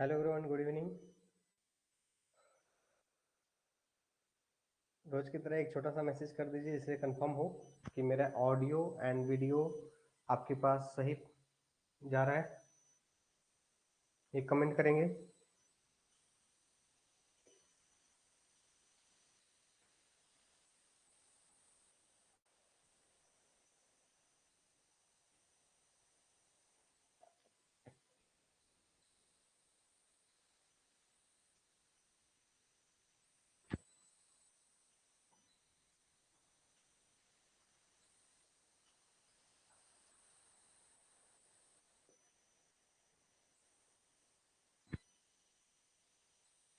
Hello everyone, good evening. रोज की तरह एक छोटा सा मैसेज कर दीजिए जिससे कंफर्म हो कि मेरा ऑडियो एंड वीडियो आपके पास सही जा रहा है। एक कमेंट करेंगे।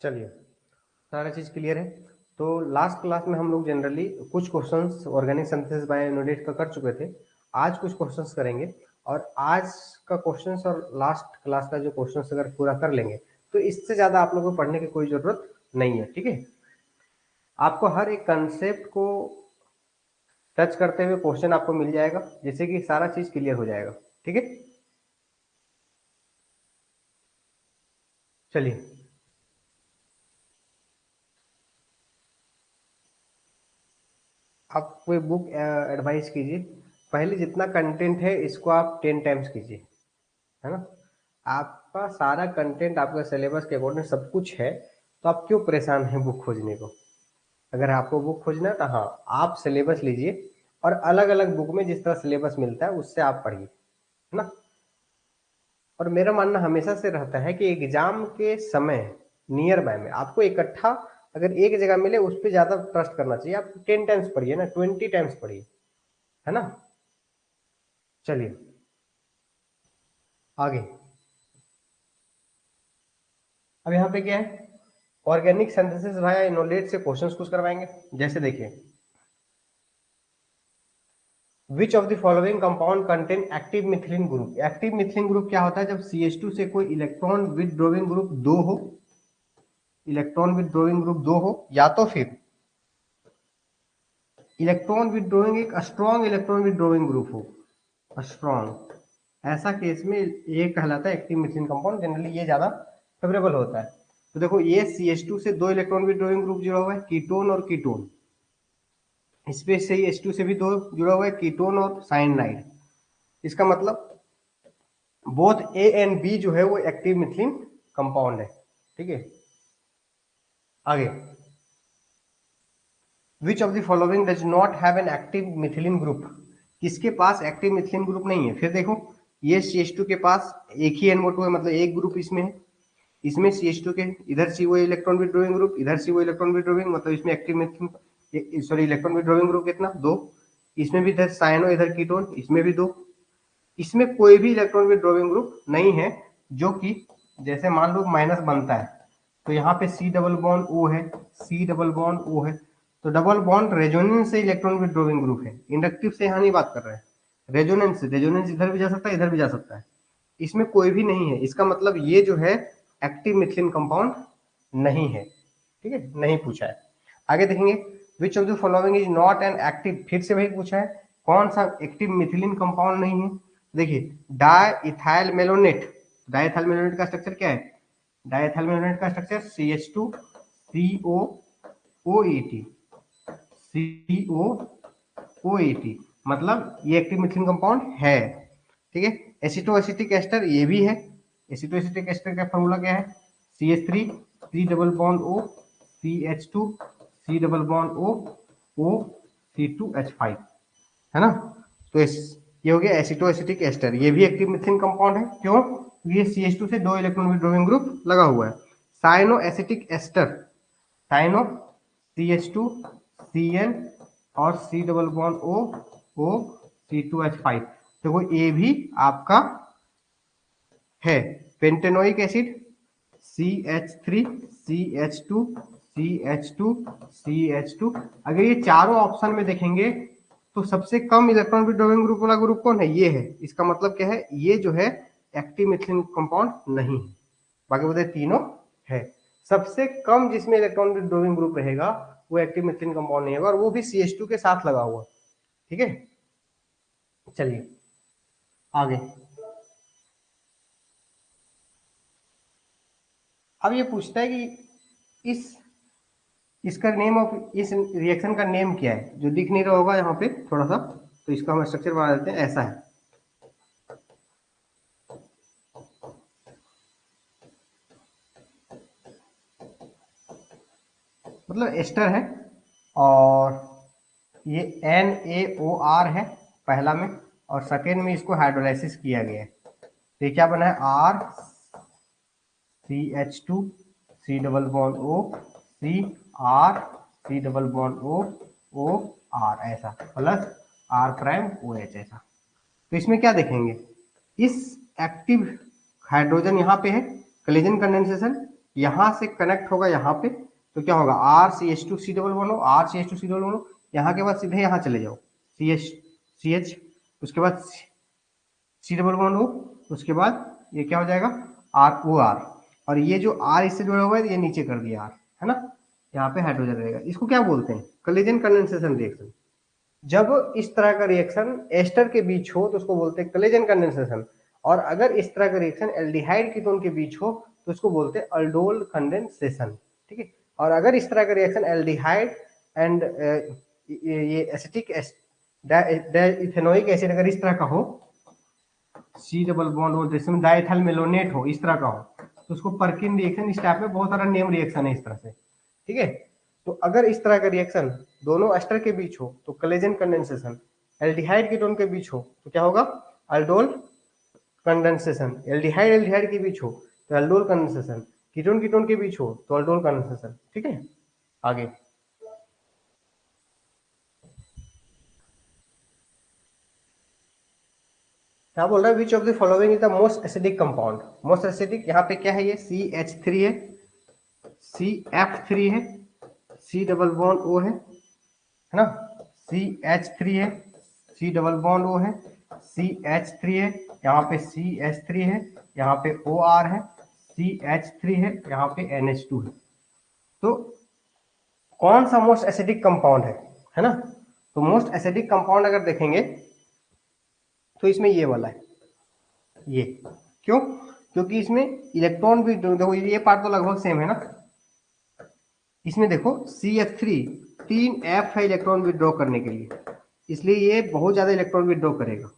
चलिए, सारा चीज़ क्लियर है। तो लास्ट क्लास में हम लोग जनरली कुछ questions organic synthesis by unit का कर चुके थे। आज कुछ क्वेश्चंस करेंगे और आज का क्वेश्चंस और लास्ट क्लास का जो क्वेश्चंस अगर पूरा कर लेंगे तो इससे ज़्यादा आप लोगों को पढ़ने की कोई ज़रूरत नहीं है। ठीक है, आपको हर एक कंसेप्ट को टच करते हुए क्वेश्चन आपको मिल जाएगा जिससे कि सारा चीज क्लियर हो जाएगा। ठीक है, चलिए। आप कोई बुक एडवाइस कीजिए। पहले जितना कंटेंट है इसको आप 10 टाइम्स कीजिए, है ना। आपका सारा कंटेंट आपका सिलेबस के अकॉर्डिंग सब कुछ है, तो आप क्यों परेशान हैं बुक खोजने को। अगर आपको बुक खोजना है तो हाँ, आप सिलेबस लीजिए और अलग अलग बुक में जिस तरह सिलेबस मिलता है उससे आप पढ़िए, है ना। और मेरा मानना हमेशा से रहता है कि एग्जाम के समय नियर बाय में आपको इकट्ठा अगर एक जगह मिले उस पर ज्यादा ट्रस्ट करना चाहिए। आप 10 टाइम्स पढ़िए ना, 20 टाइम्स पढ़िए, है ना। चलिए आगे। अब यहाँ पे क्या है, ऑर्गेनिक सिंथेसिस वाया इनोलेट से क्वेश्चंस कुछ करवाएंगे। जैसे देखिए, विच of the following compound contain active methylene group. Active methylene group क्या होता है, जब CH2 से कोई इलेक्ट्रॉन विथड्रॉइंग ग्रुप दो हो, इलेक्ट्रॉन विथड्रॉइंग ग्रुप दो हो, या तो फिर इलेक्ट्रॉन विथड्रॉइंग एक स्ट्रॉन्ग इलेक्ट्रॉन विथड्रॉइंग ग्रुप हो, स्ट्रॉन्ग, ऐसा केस में ये कहलाता है एक्टिव मिथिलीन कंपाउंड। जनरली ये ज्यादा फेवरेबल होता है। तो देखो, ये CH2 से दो इलेक्ट्रॉन विथड्रॉइंग ग्रुप जुड़ा हुआ है, कीटोन और कीटोन। स्पेस से ही H2 से भी दो जुड़ा हुआ है, कीटोन और साइनाइड। इसका मतलब बोथ A एंड B जो है वो एक्टिव मिथिलीन कंपाउंड है। ठीक है, आगे। Which of the following does not have an active methylene group. किसके पास एक्टिव मिथिलीन ग्रुप नहीं है। फिर देखो, ये CH2 के पास एक ही NO2 है, मतलब एक ग्रुप इसमें है। इसमें CH2 के इधर CO इलेक्ट्रॉन विथड्रॉइंग ग्रुप, इधर CO इलेक्ट्रॉन विथड्रॉइंग, मतलब इसमें active methylene sorry electron withdrawing group कितना, दो। इसमें भी इधर साइनो इधर कीटोन, इसमें भी दो। इसमें कोई भी इलेक्ट्रॉन विथड्रॉइंग ग्रुप नहीं है, जो कि जैसे मान लो माइनस बनता है तो यहाँ पे C डबल बॉन्ड O है, C डबल बॉन्ड O है। तो डबल बॉन्ड रेजोनेंस से इलेक्ट्रॉन विथड्रॉइंग ग्रुप है, इंडक्टिव से यहाँ नहीं बात कर रहे हैं। रेजोनेंस से, रेजोनेंस इधर भी जा सकता है इधर भी जा सकता है। इसमें कोई भी नहीं है, इसका मतलब ये जो है एक्टिव मिथिलीन कंपाउंड नहीं है। ठीक है, नहीं पूछा है। आगे देखेंगे, विच of the following is not an active. फिर से वही पूछा है, कौन सा एक्टिव मिथिलीन कंपाउंड नहीं है। देखिए, डाइथाइल मेलोनेट। डाइथाइल मेलोनेट का स्ट्रक्चर क्या है, डाइथाइल मेलोनेट का स्ट्रक्चर CH2 COOET, COOET, मतलब ये एक्टिव मिथिलीन कंपाउंड है। ठीक है, एसिटो एसिटिक एस्टर ये भी है। एसिटो एसिटिक एस्टर का फॉर्मूला क्या है, CH3 3 double bond O, CH2 C double bond O, O C2H5, है ना। तो ये हो गया एसिटो एसिटिक एस्टर, ये भी एक्टिव मिथिलीन कंपाउंड है। क्यों, ये CH2 से दो इलेक्ट्रॉन विथड्रॉइंग ग्रुप लगा हुआ है। Cyano acetic ester, cyano CH2 Cn और C double bond O, O C2H5। देखो ये भी आपका है। Pentanoic acid CH3 CH2 CH2 CH2। अगर ये चारों ऑप्शन में देखेंगे तो सबसे कम इलेक्ट्रॉन विथड्रॉइंग ग्रुप वाला ग्रुप कौन है, ये है। इसका मतलब क्या है, ये जो है एक्टिव मिथिलीन कंपाउंड नहीं है। बाकी बोलते तीनों है। सबसे कम जिसमें इलेक्ट्रॉन विथड्रॉइंग ग्रुप रहेगा वो एक्टिव मिथिलीन कंपाउंड नहीं होगा, और वो भी CH2 के साथ लगा हुआ। ठीक है, चलिए आगे। अब ये पूछता है कि इसका नेम ऑफ इस रिएक्शन का नेम क्या है, जो दिख नहीं रहा होगा यहाँ पे थोड़ा सा, तो इसका हम स्ट्रक्चर बना देते हैं, ऐसा है। मतलब एस्टर है, और ये NaOR है पहला में, और सेकेंड में इसको हाइड्रोलाइसिस किया गया है, तो ये क्या बना है, RCH2 C double bond O C R C double bond O O R, ऐसा प्लस R प्राइम OH, ऐसा। तो इसमें क्या देखेंगे, इस एक्टिव हाइड्रोजन यहाँ पे है, कोलिजन कंडेंसेशन यहाँ से कनेक्ट होगा यहाँ पे, तो क्या होगा, RCH2 C double bond O RCH2 C double bond O, यहाँ के बाद सीधे यहाँ चले जाओ, CH, उसके बाद C डबल बॉन्ड O, उसके बाद ये क्या हो जाएगा, ROR, और ये जो R इससे जुड़ा हुआ है ये नीचे कर दिया R, है ना, यहाँ पे हाइड्रोजन रहेगा। इसको क्या बोलते हैं, कोलिजन कंडेंसेशन रिएक्शन। जब इस तरह का रिएक्शन एस्टर के बीच हो तो उसको बोलते हैं कोलिजन कंडेंसेशन, और अगर इस तरह का रिएक्शन एल्डिहाइड कीटोन के बीच हो तो उसको बोलते हैं अल्डोल कंडेंसेशन, ठीक है। और अगर इस तरह का रिएक्शन एल्डिहाइड एंड ये एसिटिक इथेनोइक एसिड अगर इस तरह का हो, सी डबल बॉन्ड हो, जिसमें डाइथाइल मेलोनेट हो, इस तरह का हो, तो उसको पर्किन रिएक्शन, इस टाइप में बहुत सारा नेम रिएक्शन है इस तरह से, ठीक है। तो अगर इस तरह का रिएक्शन दोनों एस्टर के बीच हो तो कोलिजन कंडेंसेशन, एल्डिहाइड कीटोन के बीच हो तो क्या होगा, अल्डोल कंडेंसेशन, एल्डिहाइड एल्डिहाइड के बीच हो तो अल्डोल कंडेंसेशन, कीटोन कीटोन के बीच हो तो अल्डोल कंडेंसेशन, ठीक है। आगे क्या बोल रहा है, विच of the following is the most acidic compound. Most acidic यहाँ पे क्या है, ये CH3 है, CF3 है, C डबल बॉन्ड O है ना, CH3 है, C डबल बॉन्ड O है, CH3 है, यहाँ पे CH3 है, यहाँ पे OR है, CH3 है, यहाँ पे NH2 है। तो कौन सा मोस्ट एसिडिक कंपाउंड है ना, तो मोस्ट एसिडिक कंपाउंड अगर देखेंगे तो इसमें ये वाला है, ये क्यों, क्योंकि इसमें इलेक्ट्रॉन भी, देखो ये पार्ट तो लगभग सेम है ना, इसमें देखो CF3 3 F है इलेक्ट्रॉन विड्रॉ करने के लिए, इसलिए ये बहुत ज्यादा इलेक्ट्रॉन विड्रॉ करेगा,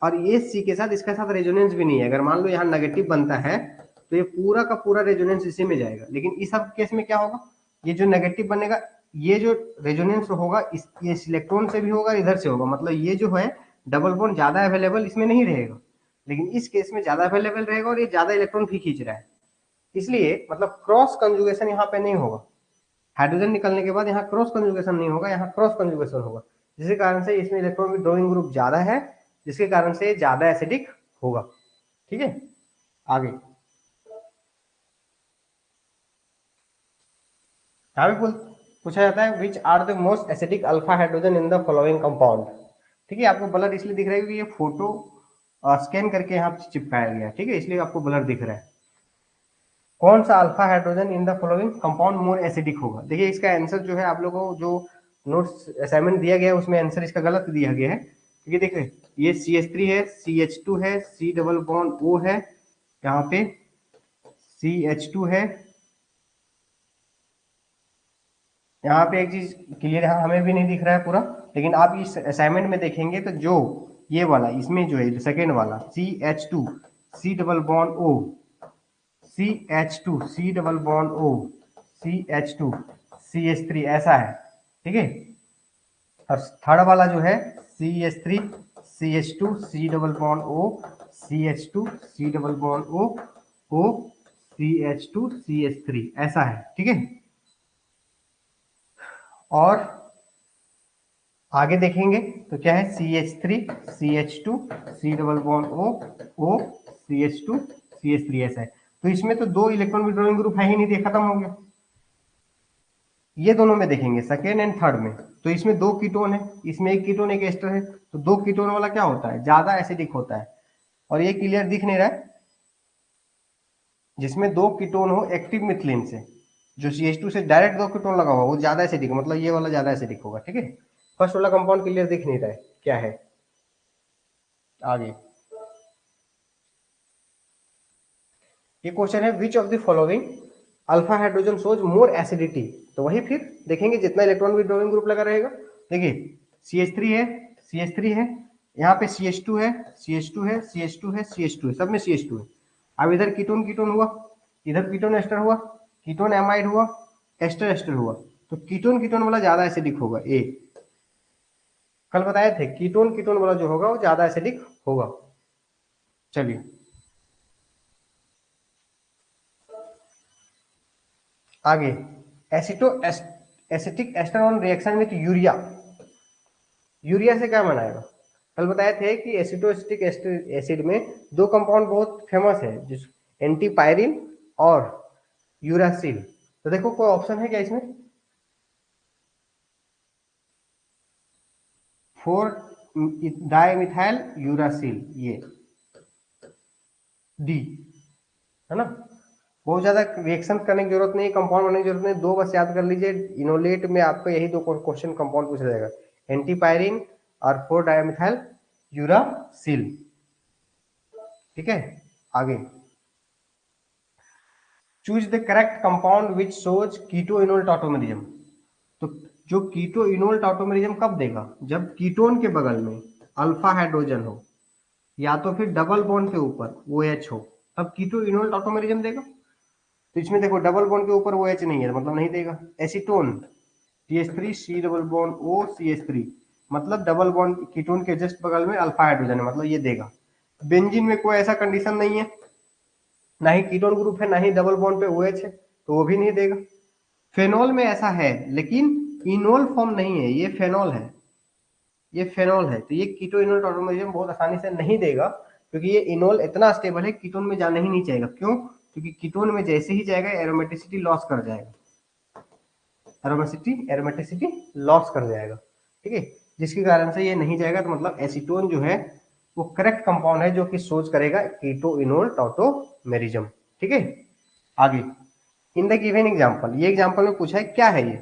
और ये C के साथ इसके साथ रेजोनेंस भी नहीं है। अगर मान लो यहाँ नेगेटिव बनता है तो ये पूरा का पूरा रेजोनेंस इसी में जाएगा, लेकिन इस सब केस में क्या होगा, ये जो नेगेटिव बनेगा, ये जो रेजोनेंस होगा ये इलेक्ट्रॉन से भी होगा, इधर से होगा, मतलब ये जो है डबल बॉन्ड ज्यादा अवेलेबल इसमें नहीं रहेगा, लेकिन इस केस में ज्यादा अवेलेबल रहेगा और ये ज्यादा इलेक्ट्रॉन भी खींच रहा है, इसलिए मतलब क्रॉस कंजुगेशन यहाँ पे नहीं होगा। हाइड्रोजन निकलने के बाद यहाँ क्रॉस कंजुगेशन नहीं होगा, यहाँ क्रॉस कंजुगेशन होगा, जिसके कारण से इसमें इलेक्ट्रॉन विड्रॉइंग ग्रुप ज्यादा है, जिसके कारण से ज्यादा एसिडिक होगा, ठीक है। आगे यहाँ पे पूछा जाता है which are the most acidic alpha hydrogen in the following compound, ठीक है। आपको ब्लर इसलिए दिख रहा है क्योंकि ये फोटो स्कैन करके यहाँ चिपकाया गया, ठीक है, इसलिए आपको ब्लर दिख रहा है। कौन सा alpha hydrogen in the following compound more acidic होगा, देखिए इसका आंसर जो है आप लोगों को जो नोट्स असाइनमेंट दिया गया है उसमें आंसर इसका गलत दिया गया है, क्योंकि देखिए ये CH3 है, CH2 है, C डबल बॉन्ड O है, यहाँ पे CH2 है, यहाँ पे एक चीज क्लियर है, हमें भी नहीं दिख रहा है पूरा, लेकिन आप इस असाइनमेंट में देखेंगे तो जो ये वाला इसमें जो है सेकेंड वाला CH2 C double bond O, CH2 C double bond O, CH2 CH3 ऐसा है, ठीक है। और थर्ड वाला जो है CH3 CH2 C double bond O, CH2 C double bond O O CH2 CH3 ऐसा है, ठीक है। और आगे देखेंगे तो क्या है, CH3 CH2 C double bond O O CH2 CH3 ऐसा है। तो इसमें तो दो इलेक्ट्रॉन विड्रॉइंग ग्रुप है ही नहीं, खत्म हो गया। ये दोनों में देखेंगे सेकेंड एंड थर्ड में, तो इसमें दो कीटोन है, इसमें एक कीटोन एक एस्टर है, तो दो कीटोन वाला क्या होता है, ज्यादा एसिडिक होता है। और ये क्लियर दिख नहीं रहा है, जिसमें दो कीटोन हो एक्टिव मिथिलीन से, जो CH2 से डायरेक्ट दो कीटोन लगा हुआ वो ज्यादा एसिडिक, मतलब ये वाला ज्यादा एसिडिक होगा, ठीक है। फर्स्ट वाला कंपाउंड क्लियर दिख नहीं रहा है क्या है। आगे ये क्वेश्चन है, विच of the following alpha hydrogen shows more acidity, तो वही फिर देखेंगे जितना इलेक्ट्रॉन विड्रॉइंग ग्रुप लगा रहेगा। देखिए CH3 है, CH3 है, यहाँ पे CH2 है, CH2 है, CH2 है, CH2 है, सब में CH2 है। अब इधर कीटोन कीटोन हुआ, इधर कीटोन एस्टर हुआ, कीटोन एमाइड हुआ, एस्टर एस्टर हुआ, तो कीटोन कीटोन वाला ज्यादा एसिडिक होगा। ए कल बताए थे कीटोन कीटोन वाला जो होगा वो ज्यादा एसिडिक होगा। चलिए आगे, aceto acetic ester on reaction with urea, urea से क्या बनाएगा। कल बताए थे कि एसिटोएसिटिक एसिड में दो कंपाउंड बहुत फेमस है, जिस एंटीपायरिन और यूरासिल। तो देखो कोई ऑप्शन है क्या इसमें, 4 डाइमिथाइल यूरासिल, ये डी है ना। बहुत ज्यादा रिएक्शन करने की जरूरत नहीं, कंपाउंड बनाने की जरूरत नहीं, दो बस याद कर लीजिए। इनोलेट में आपको यही दो क्वेश्चन कंपाउंड पूछा जाएगा, एंटीपायरिन और 4 डाइमिथाइल यूरासिल। ठीक है आगे, choose the correct compound which shows keto enol tautomerism. तो जो कीटो इनोल टॉटोमेरिज्म कब देगा, जब कीटोन के बगल में अल्फा हाइड्रोजन हो या तो फिर डबल बॉन्ड के ऊपर OH हो, तब कीटो इनोल टॉटोमेरिज्म देगा। तो इसमें देखो डबल बॉन्ड के ऊपर OH नहीं है, मतलब नहीं देगा। Acetone CH3 C double bond O CH3, मतलब डबल बॉन्ड कीटोन के जस्ट बगल में अल्फा हाइड्रोजन है, मतलब ये देगा। बेंजीन में कोई ऐसा कंडीशन नहीं है, ना ही कीटोन ग्रुप है ना ही डबल बॉन्ड पे OH है, तो वो भी नहीं देगा। फेनॉल में ऐसा है लेकिन इनोल फॉर्म नहीं है, ये फेनॉल है, ये फेनॉल है, तो ये कीटो इनोल टॉटोमेरिज्म बहुत आसानी से नहीं देगा, क्योंकि ये इनोल इतना स्टेबल है कीटोन में जाना ही नहीं चाहेगा। क्यों, क्योंकि कीटोन में जैसे ही जाएगा एरोमेटिसिटी लॉस कर जाएगा, एरोमेटिसिटी लॉस कर जाएगा। ठीक है, जिसके कारण से ये नहीं जाएगा। तो मतलब एसीटोन जो है वो करेक्ट कंपाउंड है जो कि सोच करेगा कीटो इनोल टॉटोमेरिज्म। ठीक है आगे, इन द गिवन एग्जांपल, ये एग्जांपल में पूछा है क्या है ये,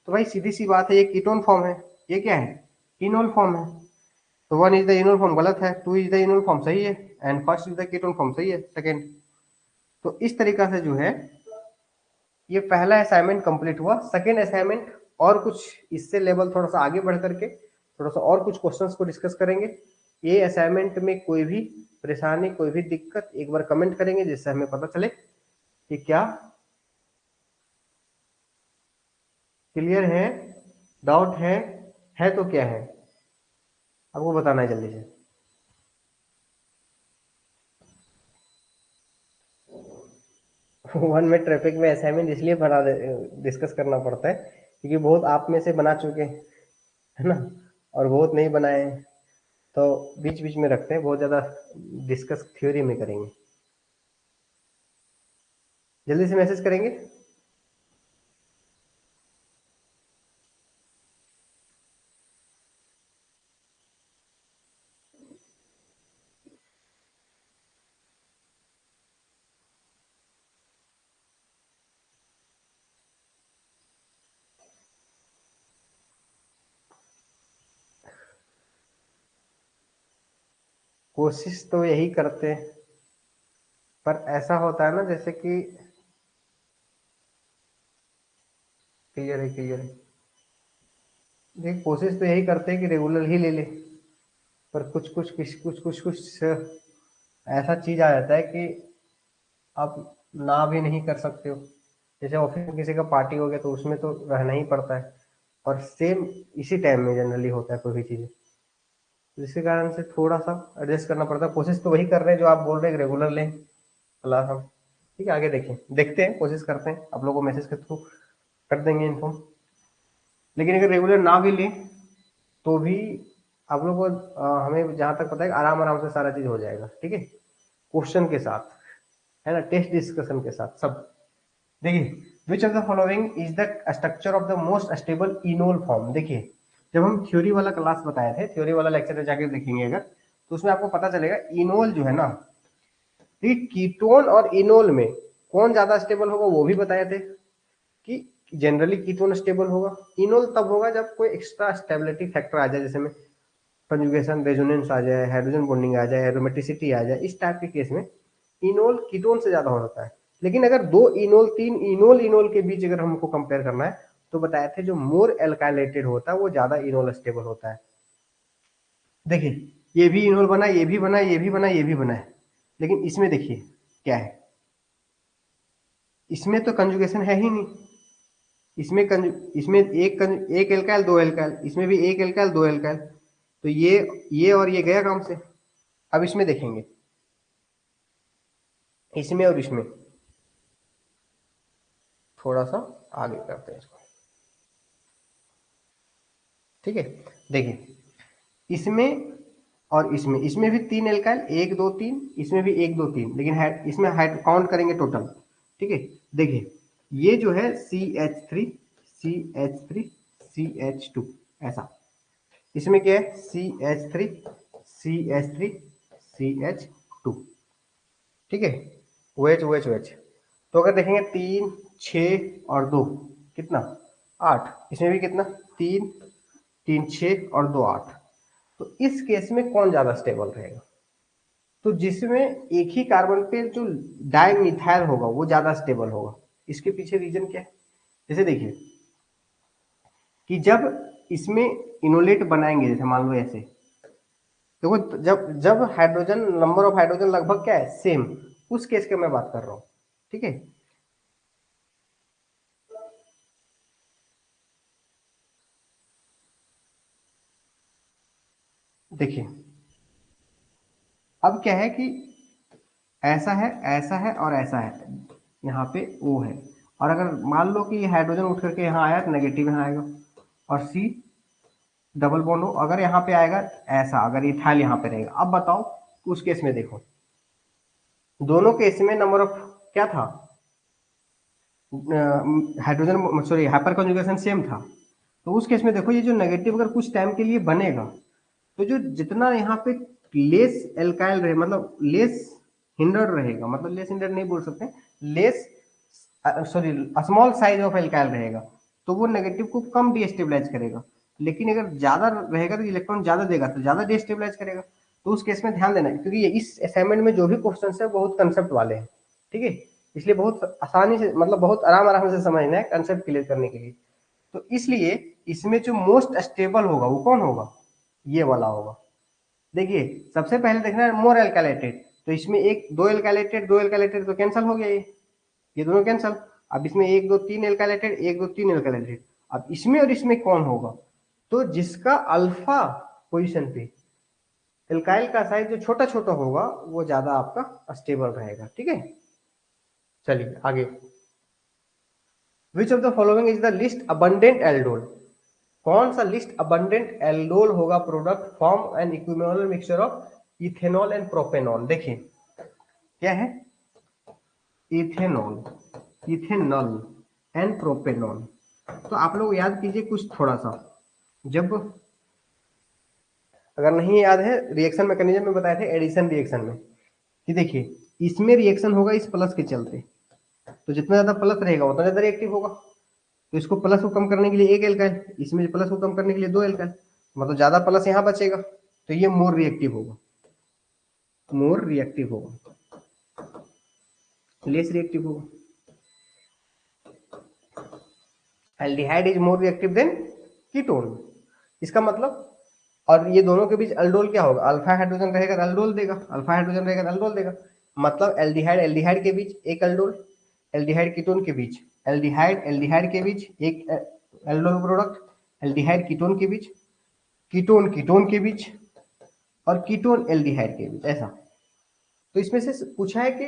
तो भाई सीधी सी बात है, ये कीटोन फॉर्म है, ये क्या है, इनोल फॉर्म है। तो 1 इज द इनोल फॉर्म गलत है, 2 इज द इनोल फॉर्म सही है, and first is the ketone form सही है, सेकंड। तो इस तरीका से जो है ये पहला असाइनमेंट कंप्लीट हुआ। सेकंड असाइनमेंट और कुछ इससे लेवल थोड़ा सा आगे बढ़ करके थोड़ा सा और कुछ क्वेश्चंस को डिस्कस करेंगे। ये असाइनमेंट में कोई भी परेशानी कोई भी दिक्कत एक बार कमेंट करेंगे, जिससे हमें पता चले कि क्या क्लियर है, डाउट है तो क्या है, आपको बताना है जल्दी से। वन में ट्रैफिक में असाइनमेंट इसलिए बना डिस्कस करना पड़ता है क्योंकि बहुत आप में से बना चुके हैं, है ना, और बहुत नहीं बनाए हैं, तो बीच बीच में रखते हैं, बहुत ज़्यादा डिस्कस थ्योरी में करेंगे। जल्दी से मैसेज करेंगे। कोशिश तो यही करते हैं, पर ऐसा होता है ना जैसे कि क्लियर है, क्लियर है। देखिए कोशिश तो यही करते हैं कि रेगुलर ही ले ले, पर कुछ ऐसा चीज आ जाता है कि आप ना भी नहीं कर सकते हो। जैसे ऑफिस में किसी का पार्टी हो गया तो उसमें तो रहना ही पड़ता है, और सेम इसी टाइम में जनरली होता है कोई भी चीज़, जिसके कारण से थोड़ा सा एडजस्ट करना पड़ता है। कोशिश तो वही कर रहे हैं जो आप बोल रहे हैं, रेगुलर लें क्लास हम। ठीक है आगे देखें, देखते हैं, कोशिश करते हैं, आप लोगों को मैसेज के थ्रू कर देंगे इन्फॉर्म। लेकिन अगर रेगुलर ना भी लें तो भी आप लोग को हमें जहाँ तक पता है आराम आराम से सारा चीज़ हो जाएगा। ठीक है, क्वेश्चन के साथ, है ना, टेस्ट डिस्कशन के साथ सब। देखिए, विच of the following is the structure of the most stable enol form. देखिए जब हम थ्योरी वाला क्लास बताए थे, थ्योरी वाला लेक्चर जाके देखेंगे अगर, तो उसमें आपको पता चलेगा इनोल जो है ना, ठीक, कीटोन और इनोल में कौन ज्यादा स्टेबल होगा वो भी बताए थे कि जनरली कीटोन स्टेबल होगा, इनोल तब होगा जब कोई एक्स्ट्रा स्टेबिलिटी फैक्टर आ जाए, जैसे में कंजुगेशन रेजोनेंस आ जाए, हाइड्रोजन बॉन्डिंग आ जाए, एरोमेटिसिटी आ जाए, इस टाइप के केस में इनोल कीटोन से ज्यादा हो जाता है। लेकिन अगर दो इनोल तीन इनोल इनोल के बीच अगर हमको कंपेयर करना है तो बताए थे जो मोर एल्काइलेटेड होता है वो ज्यादा इनोल स्टेबल होता है। देखिए ये भी इनोल बना, ये भी बना, ये भी बना, ये भी बना है, लेकिन इसमें देखिए क्या है, इसमें तो कंजुगेशन है ही नहीं। इसमें एक एल्काइल दो एल्काइल, इसमें भी एक एल्काइल दो एल्काइल, तो ये और ये गया काम से। अब इसमें देखेंगे, इसमें और इसमें थोड़ा सा आगे करते हैं इसको, ठीक है। देखिए इसमें और इसमें भी तीन एल्काइल, एक दो तीन, इसमें भी एक दो तीन, लेकिन इसमें काउंट करेंगे टोटल, ठीक है। देखिए ये जो है CH3 CH3 CH2 ऐसा, इसमें क्या है CH3 CH3 CH2, ठीक है। OH OH OH, तो अगर देखेंगे 3 6 और 2 कितना 8, इसमें भी कितना 3 3 6 और 2 8, तो इस केस में कौन ज्यादा स्टेबल रहेगा? तो जिसमें एक ही कार्बन पे जो डाइमिथाइल होगा वो ज्यादा स्टेबल होगा। इसके पीछे रीजन क्या है? जैसे देखिए कि जब इसमें इनोलेट बनाएंगे, जैसे मान लो ऐसे, देखो जब जब हाइड्रोजन नंबर ऑफ हाइड्रोजन लगभग क्या है सेम, उस केस के मैं बात कर रहा हूं, ठीक है। देखिए अब क्या है कि ऐसा है, ऐसा है और ऐसा है, यहाँ पे O है, और अगर मान लो कि हाइड्रोजन उठ करके यहाँ आया तो नेगेटिव यहाँ आएगा, और C डबल बॉन्ड हो अगर यहाँ पे आएगा ऐसा, अगर इथाइल यहाँ पे रहेगा। अब बताओ उस केस में देखो, दोनों केस में नंबर ऑफ क्या था, hydrogen sorry hyper conjugation same था। तो उस केस में देखो ये जो नेगेटिव अगर कुछ टाइम के लिए बनेगा तो जो जितना यहाँ पे लेस एल्काइल रहे, मतलब लेस हिंडर्ड रहेगा, मतलब लेस हिंडर्ड नहीं बोल सकते, less sorry small size of alkyl रहेगा, तो वो नेगेटिव को कम डिस्टेबलाइज करेगा। लेकिन अगर ज्यादा रहेगा तो इलेक्ट्रॉन ज्यादा देगा तो ज्यादा डिस्टेबलाइज करेगा। तो उस केस में ध्यान देना है, क्योंकि ये इस असाइनमेंट में जो भी क्वेश्चन है बहुत कंसेप्ट वाले हैं, ठीक है। इसलिए बहुत आसानी से, मतलब बहुत आराम आराम से समझना है कंसेप्ट क्लियर करने के लिए। तो इसलिए इसमें जो मोस्ट स्टेबल होगा वो कौन होगा, ये वाला होगा। देखिए सबसे पहले देखना है मोर एल्काइलेटेड, तो इसमें एक दो एल्काइलेटेड दो एल्काइलेटेड तो कैंसिल हो गया, ये दोनों कैंसिल। अब इसमें एक दो तीन एल्काइलेटेड एक दो तीन एल्काइलेटेड, अब इसमें और इसमें कौन होगा, तो जिसका अल्फा पोजीशन पे एल्काइल का साइज जो छोटा छोटा होगा वो ज्यादा आपका स्टेबल रहेगा, ठीक है। चलिए आगे, which of the following is the least abundant aldol, कौन सा लिस्ट अबंडेंट एल्डोल होगा product form an equimolar mixture of ethanol and propanol. देखिए क्या है, इथेनॉल इथेनॉल एंड प्रोपेनॉल। तो आप लोग याद कीजिए कुछ थोड़ा सा, जब अगर नहीं याद है रिएक्शन मैकेनिज्म में बताए थे एडिशन रिएक्शन में, कि देखिए इसमें रिएक्शन होगा इस प्लस के चलते, तो जितना ज्यादा प्लस रहेगा उतना ज्यादा रिएक्टिव होगा। तो इसको प्लस को कम करने के लिए एक एल्काइल, इसमें प्लस को कम करने के लिए दो एल्काइल, मतलब ज्यादा प्लस यहाँ बचेगा, तो ये मोर रिएक्टिव होगा, मोर रिएक्टिव होगा, लेस रिएक्टिव होगा। Aldehyde is more reactive than ketone, इसका मतलब, और ये दोनों के बीच अल्डोल क्या होगा, अल्फा हाइड्रोजन रहेगा तो अल्डोल देगा, अल्फा हाइड्रोजन रहेगा तो अल्डोल देगा। मतलब एल्डिहाइड एल्डिहाइड के बीच एक अल्डोल, एल्डिहाइड कीटोन के बीच, एल्डिहाइड एल्डिहाइड के बीच एक अल्डोल प्रोडक्ट, एल्डिहाइड कीटोन के बीच, कीटोन कीटोन के बीच, और कीटोन एल्डिहाइड के बीच, ऐसा। तो इसमें से पूछा है कि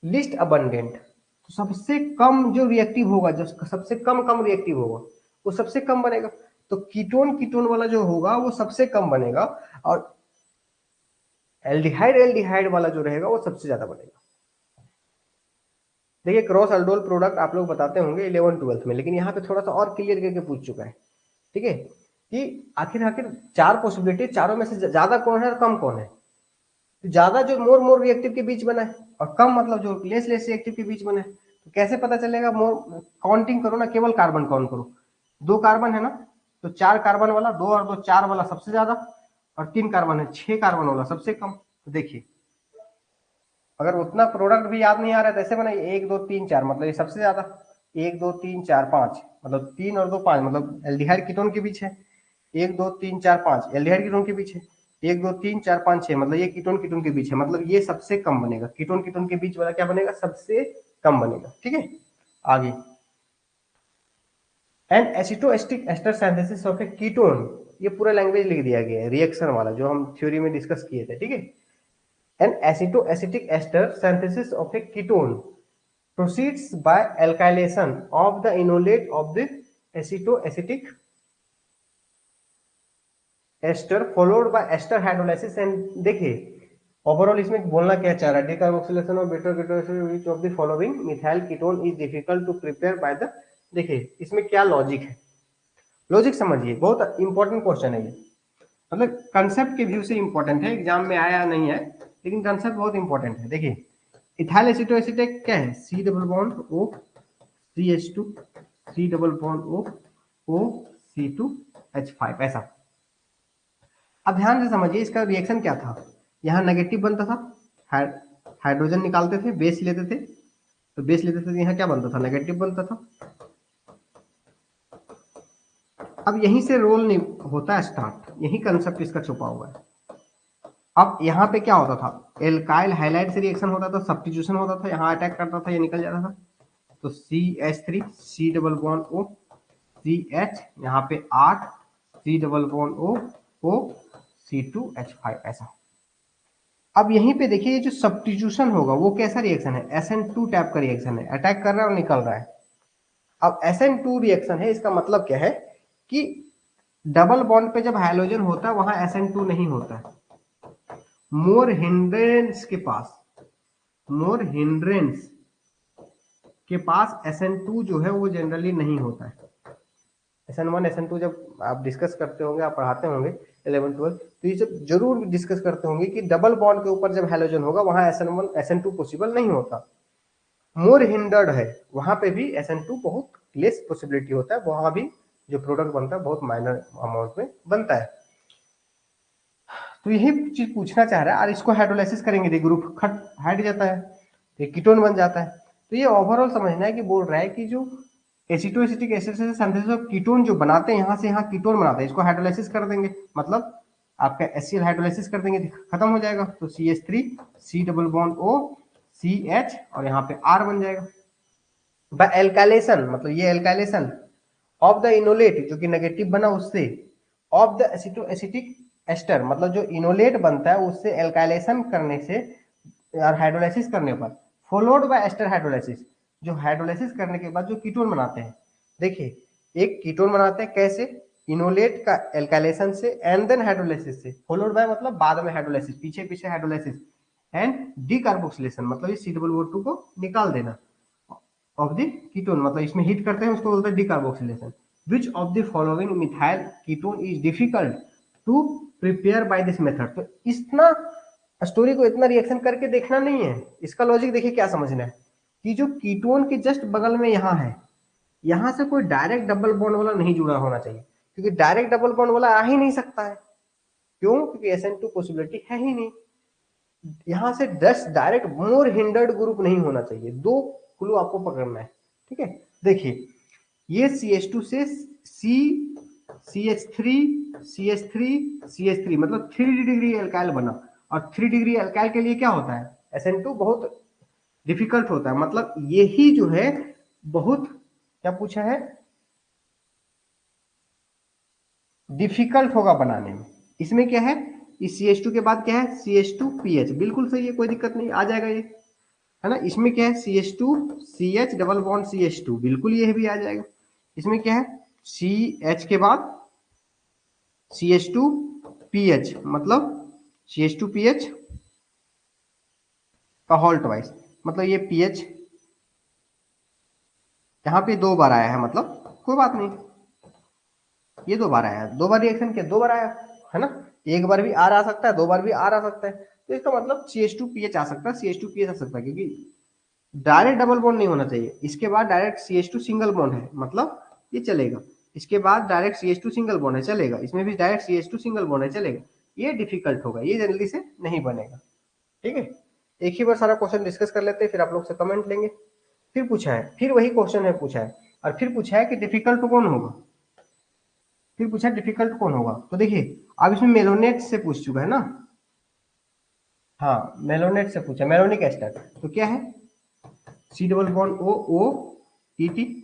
लिस्ट अबंडेंट, तो सबसे कम जो रिएक्टिव होगा, जो सबसे कम कम रिएक्टिव होगा वो सबसे कम बनेगा। तो कीटोन कीटोन वाला जो होगा वो सबसे कम बनेगा, और एल्डिहाइड एल्डिहाइड वाला जो रहेगा वो सबसे ज्यादा बनेगा। देखिए क्रॉस अल्डोल प्रोडक्ट आप लोग बताते होंगे 11th-12th में, लेकिन यहाँ पे थोड़ा सा और क्लियर करके पूछ चुका है, ठीक है, कि आखिर आखिर चार पॉसिबिलिटी, चारों में से ज्यादा कौन है और कम कौन है। तो ज्यादा जो मोर मोर रिएक्टिव के बीच बना है, और कम मतलब जो लेस लेस रिएक्टिव के बीच बना है। तो कैसे पता चलेगा, मोर काउंटिंग करो ना, केवल कार्बन काउंट करो, दो कार्बन है ना, तो चार कार्बन वाला, दो और दो चार वाला सबसे ज्यादा, और तीन कार्बन है छह कार्बन वाला सबसे कम। तो देखिए अगर उतना प्रोडक्ट भी याद नहीं आ रहा है तो ऐसे बनाइए 1 2 3 4, मतलब ये सबसे ज्यादा 1 2 3 4 5, मतलब 3 और 2 5, मतलब एल्डिहाइड कीटोन के बीच है। 1 2 3 4 5 एल्डिहाइड कीटोन के बीच है। 1 2 3 4 5 6, मतलब ये कीटोन कीटोन के बीच है, मतलब ये सबसे कम बनेगा। कीटोन कीटोन के बीच वाला क्या बनेगा? सबसे कम बनेगा। ठीक है, आगे and acetoacetic ester synthesis of a ketone, ये पूरा लैंग्वेज लिख दिया गया है रिएक्शन वाला जो हम थ्योरी में डिस्कस किए थे। ठीक है, an acetoacetic ester synthesis of a ketone proceeds by alkylation of the enolate of the acetoacetic ester followed by ester hydrolysis and देखिए ओवरऑल इसमें बोलना क्या चाह रहा है, decarboxylation of beta ketone which of the following methyl ketone is difficult to prepare by the, देखिए इसमें क्या लॉजिक है, लॉजिक समझिए, बहुत इंपॉर्टेंट क्वेश्चन है ये, मतलब कंसेप्ट के व्यू से इंपॉर्टेंट है, एग्जाम में आया नहीं है लेकिन कंसेप्ट बहुत इंपॉर्टेंट है। देखिए इथाइल एसिटोएसिटेट क्या है? C double bond O CH2 C double bond O C2H5 ऐसा। अब ध्यान से समझिए इसका रिएक्शन क्या था, यहाँ नेगेटिव बनता था, हाइड्रोजन निकालते थे, बेस लेते थे, तो बेस लेते थे तो यहाँ क्या बनता था? नेगेटिव बनता था। अब यहीं से रोल नहीं होता है स्टार्ट, यही कंसेप्ट इसका छुपा हुआ है। अब यहाँ पे क्या होता था? एल्काइल हाइलाइट से रिएक्शन होता था, सब्स्टिट्यूशन होता था, यहाँ अटैक करता था, ये निकल जाता था, तो CH3 C double bond O CH, यहाँ पे 8 सी डबल बॉन्ड O C2H5 ऐसा। अब यहीं पे देखिए ये जो सब्स्टिट्यूशन होगा वो कैसा रिएक्शन है? SN2 टाइप का रिएक्शन है, अटैक कर रहा है और निकल रहा है। अब SN2 रिएक्शन है, इसका मतलब क्या है कि डबल बॉन्ड पे जब हाइड्रोजन होता है वहां SN2 नहीं होता है। मोर हिंड्रेंस के पास, मोर हिंड्रेंस के पास SN2 जो है वो जनरली नहीं होता है। SN1 SN2 जब आप डिस्कस करते होंगे, आप पढ़ाते होंगे 11 12, तो ये सब जरूर डिस्कस करते होंगे कि डबल बॉन्ड के ऊपर जब हैलोजन होगा वहां SN1 SN2 पॉसिबल नहीं होता। मोर हिंडर्ड है, वहां पे भी SN2 बहुत लेस पॉसिबिलिटी होता है, वहां भी जो प्रोडक्ट बनता है बहुत माइनर अमाउंट में बनता है। तो यही चीज पूछना चाह रहा है, और इसको हाइड्रोलाइसिस करेंगे तो ग्रुप हट जाता है, तो कीटोन बन जाता है। तो ये ओवरऑल समझना है कि बोल रहा है कि जो एसिटोएसिटिक एसिड से सिंथेसिस ऑफ कीटोन जो बनाते हैं, यहाँ से यहाँ कीटोन बनाते हैं, इसको हाइड्रोलाइसिस कर देंगे, मतलब आपका HCl हाइड्रोलाइसिस कर देंगे, खत्म हो जाएगा, तो CH3 C double bond O CH और यहाँ पे R बन जाएगा। बाय एल्काइलेशन, मतलब ये एल्काइलेशन ऑफ द इनोलेट जो कि नेगेटिव बना उससे, ऑफ द एसिटोएसिटिक एस्टर, मतलब जो इनोलेट बनता है उससे एल्काइलेशन करने से और हाइड्रोलाइसिस करने पर, फॉलोड बाय एस्टर हाइड्रोलाइसिस, जो हाइड्रोलाइसिस करने के बाद जो कीटोन बनाते हैं, देखिए एक कीटोन बनाते हैं कैसे? इनोलेट का एल्काइलेशन से एंड देन हाइड्रोलाइसिस से, फॉलोड बाय मतलब बाद में हाइड्रोलाइसिस, पीछे पीछे हाइड्रोलाइसिस, एंड डीकार्बोक्सिलेशन मतलब इस C2O2 को निकाल देना ऑफ द कीटोन, मतलब इसमें हीट करते हैं उसको बोलते हैं decarboxylation. Which of the following methyl ketone is difficult to prepare by this method. तो इतना स्टोरी को इतना रिएक्शन करके देखना नहीं है, इसका लॉजिक देखिए क्या समझना है कि जो कीटोन के जस्ट बगल में यहाँ है, यहाँ से कोई डायरेक्ट डबल बॉन्ड वाला नहीं जुड़ा होना चाहिए, क्योंकि डायरेक्ट डबल बॉन्ड वाला आ ही नहीं सकता है। क्यों? क्योंकि SN2 पॉसिबिलिटी है ही नहीं। यहाँ से 10 डायरेक्ट मोर हिंडर्ड ग्रुप नहीं होना चाहिए, दो क्लू आपको पकड़ना है। ठीक है, देखिए ये CH2 से C CH3 CH3 CH3 मतलब 3 डिग्री एल्काइल बना, और 3 डिग्री एल्काइल के लिए क्या होता है? SN2 बहुत डिफिकल्ट होता है, मतलब यही जो है बहुत क्या पूछा है, डिफिकल्ट होगा बनाने में। इसमें क्या है, इस CH2 के बाद क्या है? CH2PH, बिल्कुल सही है, कोई दिक्कत नहीं, आ जाएगा ये, है ना। इसमें क्या है? CH2 CH double bond CH2, बिल्कुल ये भी आ जाएगा। इसमें क्या है? CH के बाद CH2PH, मतलब CH2PH का होल्ट वाइज, मतलब ये PH यहाँ पे 2 बार आया है, मतलब कोई बात नहीं, ये 2 बार आया है, 2 बार रिएक्शन किया, 2 बार आया, है ना। एक बार भी R आ सकता है, 2 बार भी R आ सकता है, तो इसका मतलब CH2PH आ सकता है, CH2PH आ सकता है, क्योंकि डायरेक्ट डबल बॉन्ड नहीं होना चाहिए। इसके बाद डायरेक्ट CH2 सिंगल बॉन्ड है, मतलब ये चलेगा। इसके बाद डायरेक्ट CH2 सिंगल बॉन्ड है, चलेगा। इसमें भी डायरेक्ट CH2 सिंगल बॉन्ड है, चलेगा। ये डिफिकल्ट होगा, ये जल्दी से नहीं बनेगा। ठीक है, एक ही बार सारा क्वेश्चन डिस्कस कर लेते हैं, फिर आप लोग से कमेंट लेंगे। फिर पूछा है, फिर वही क्वेश्चन है पूछा है, और फिर पूछा है कि डिफिकल्ट कौन होगा, फिर पूछा डिफिकल्ट कौन होगा। तो देखिए अब इसमें मेलोनेट से पूछ चुका है ना, हाँ मेलोनेट से पूछा, मेलोनिक एस्टर। तो क्या है, C double bond O O E T,